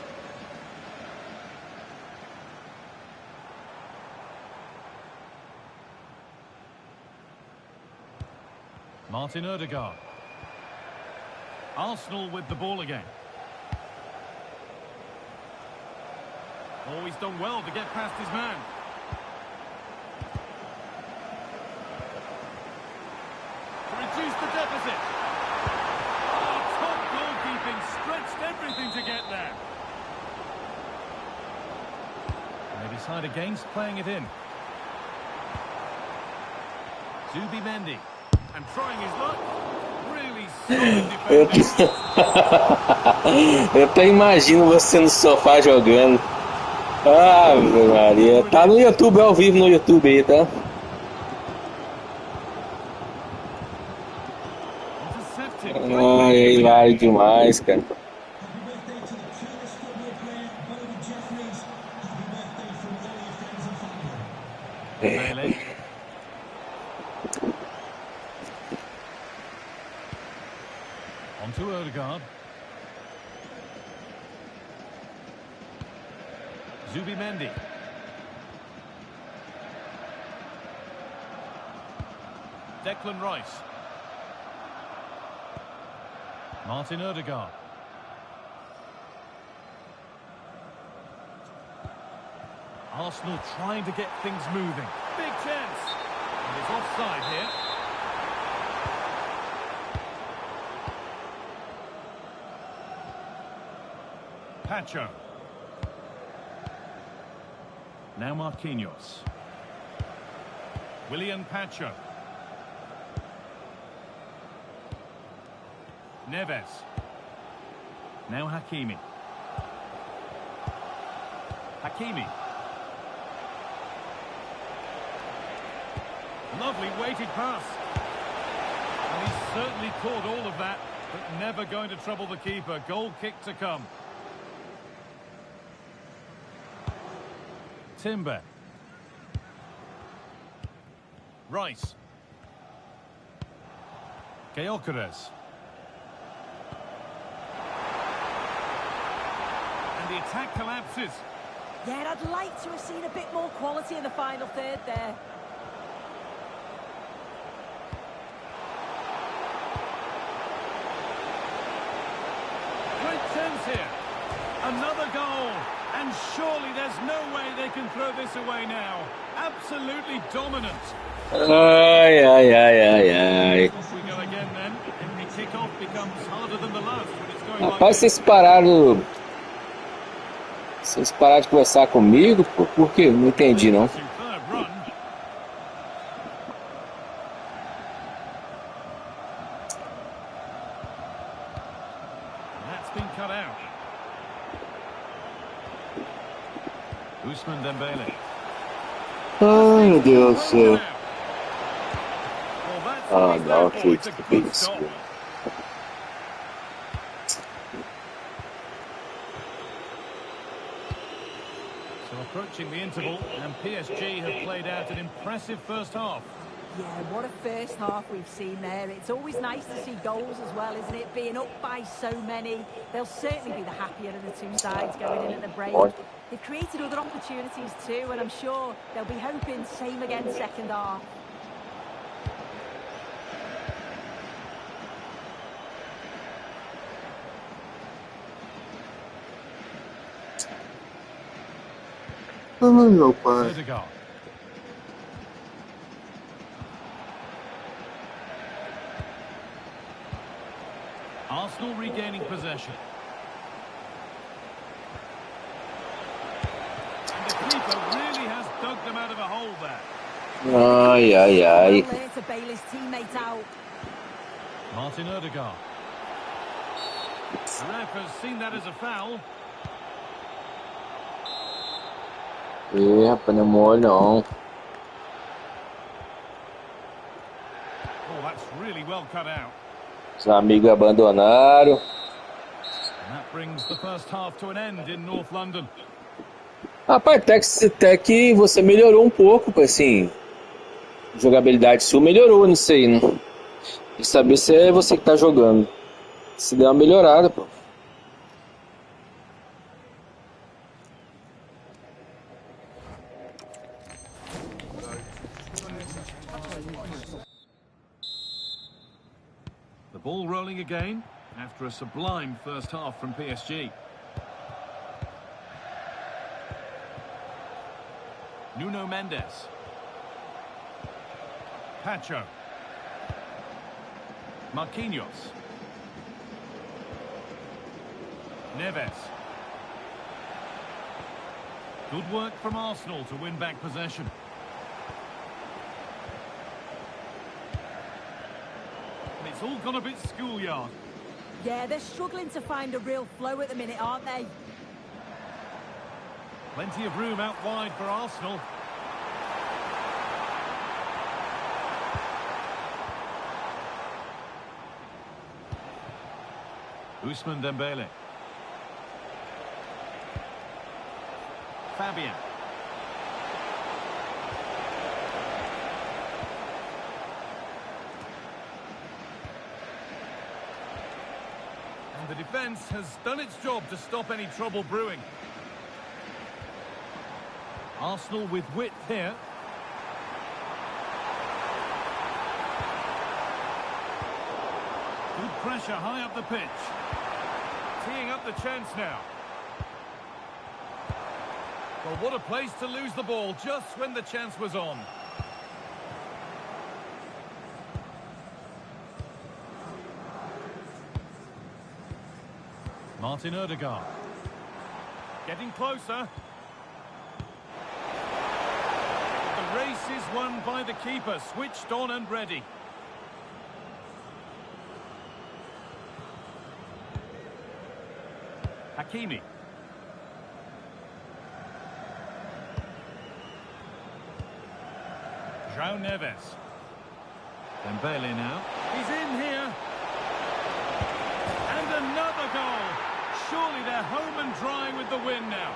Martin Odegaard. Arsenal with the ball again. Oh, he's done well to get past his man. To reduce the deficit. Oh, top goalkeeping, stretched everything to get there. And they decide against playing it in. Zubimendi. And trying his luck. Really solid defending.
Eu até imagino você no sofá jogando. Ave Maria. Tá no YouTube, ao vivo no YouTube aí, tá? Ai, hilário demais, cara.
On to Odegaard. Zubimendi. Declan Rice. Martin Odegaard. Arsenal trying to get things moving. Big chance. And it's offside here. Pacho. Now Marquinhos. William Pacho. Neves. Now Hakimi. Hakimi. Lovely weighted pass. And he's certainly caught all of that, but never going to trouble the keeper. Goal kick to come. Timber. Rice. Gyökeres. And the attack collapses.
Yeah, I'd like to have seen a bit more quality in the final third there.
Great chance here. Another goal. And surely there's no way they can throw this away now. Absolutely dominant.
Ai, ai, ai, ai, ai.
We go again then. kickoff becomes harder than the last when it's going like
Rapaz,
this.
vocês pararam de conversar comigo? Por quê? Não entendi, não.
Superb run. That's been cut out. Ousmane Dembele.
Ai, meu Deus do céu.
Well, that's
Ah,
what he's
não,
there for. It's a
que
good
isso.
stop. So approaching the interval, and PSG have played out an impressive first half.
Yeah, what a first half we've seen there. It's always nice to see goals as well, isn't it? Being up by so many. They'll certainly be the happier of the two sides going in at the break. They've created other opportunities too, and I'm sure they'll be hoping same again second half.
Ai, meu pai.
Odegaard. Arsenal regaining possession. And the keeper really has dug them out of a hole there.
Ai, ai,
Well
ai.
there to bail his teammate out.
Martin Odegaard. The ref has seen that as a foul.
Ih, rapaz, não é mole, não.
Oh, that's really well cut out.
Os amigos abandonaram.
And that brings the first half to an end in North London.
Rapaz, até que você melhorou um pouco, assim. Jogabilidade sua melhorou nisso aí, né? E saber se é você que tá jogando. Se deu uma melhorada, pô.
The ball rolling again after a sublime first half from PSG. Nuno Mendes. Pacho. Marquinhos. Neves. Good work from Arsenal to win back possession. And it's all gone a bit schoolyard.
Yeah, they're struggling to find a real flow at the minute, aren't they?
Plenty of room out wide for Arsenal. Ousmane Dembele. Fabian. And the defence has done its job to stop any trouble brewing. Arsenal with width here. Good pressure high up the pitch. Teeing up the chance now. Well, what a place to lose the ball just when the chance was on. Martin Odegaard. Getting closer. The race is won by the keeper, switched on and ready. Hakimi. João Neves. Dembele now. He's in here. And another goal. Surely they're home and dry with the win now.